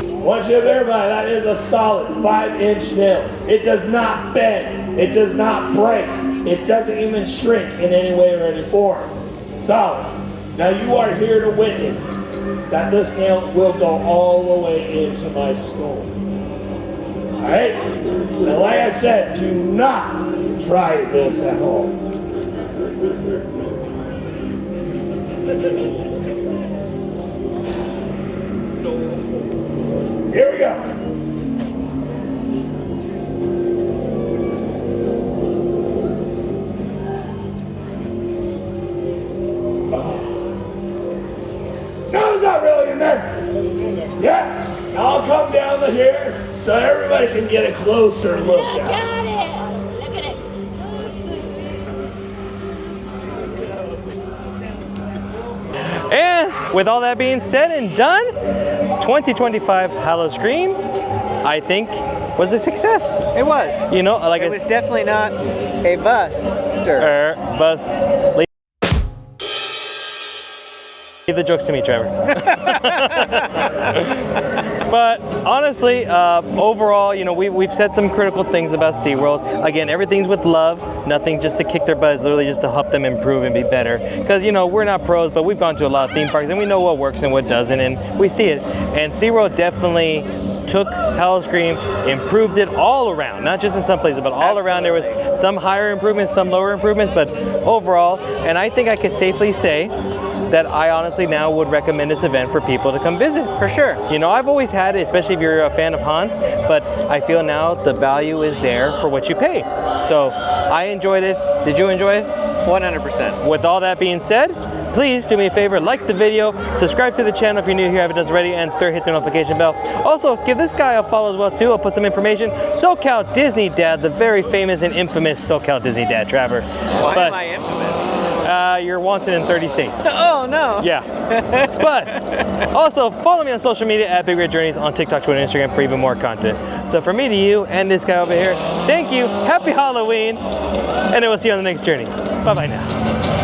Once you verify, that is a solid 5-inch nail. It does not bend, it does not break, it doesn't even shrink in any way or any form. Solid. Now you are here to witness that this nail will go all the way into my skull. Alright? And like I said, do not try this at home. Here we go. No, it's not really in there. Yeah, I'll come down to here so everybody can get a closer look at it. Look at it. And with all that being said and done, 2025 Howl-O-Scream, I think, was a success. It was. You know, like it was definitely not a buster. Leave the jokes to me, Trevor. But honestly, overall, you know, we've said some critical things about SeaWorld. Again, everything's with love, nothing just to kick their butts, literally just to help them improve and be better. Because, you know, we're not pros, but we've gone to a lot of theme parks and we know what works and what doesn't, and we see it. And SeaWorld definitely took Howl-O-Scream, improved it all around, not just in some places, but all around. There was some higher improvements, some lower improvements, but overall, and I think I could safely say that I honestly now would recommend this event for people to come visit. For sure. You know, I've always had it, especially if you're a fan of Hans, but I feel now the value is there for what you pay. So I enjoyed it. Did you enjoy it? 100%. With all that being said, please do me a favor, like the video, subscribe to the channel if you're new here, haven't done so already, and third, hit the notification bell. Also, give this guy a follow as well too. I'll put some information. SoCal Disney Dad, the very famous and infamous SoCal Disney Dad, Trevor. Why am I infamous? You're wanted in 30 states. Oh no. Yeah. But also follow me on social media at Big Red Journeys on TikTok, Twitter, and Instagram for even more content. So from me to you and this guy over here, thank you, happy Halloween, and then we'll see you on the next journey. Bye bye now.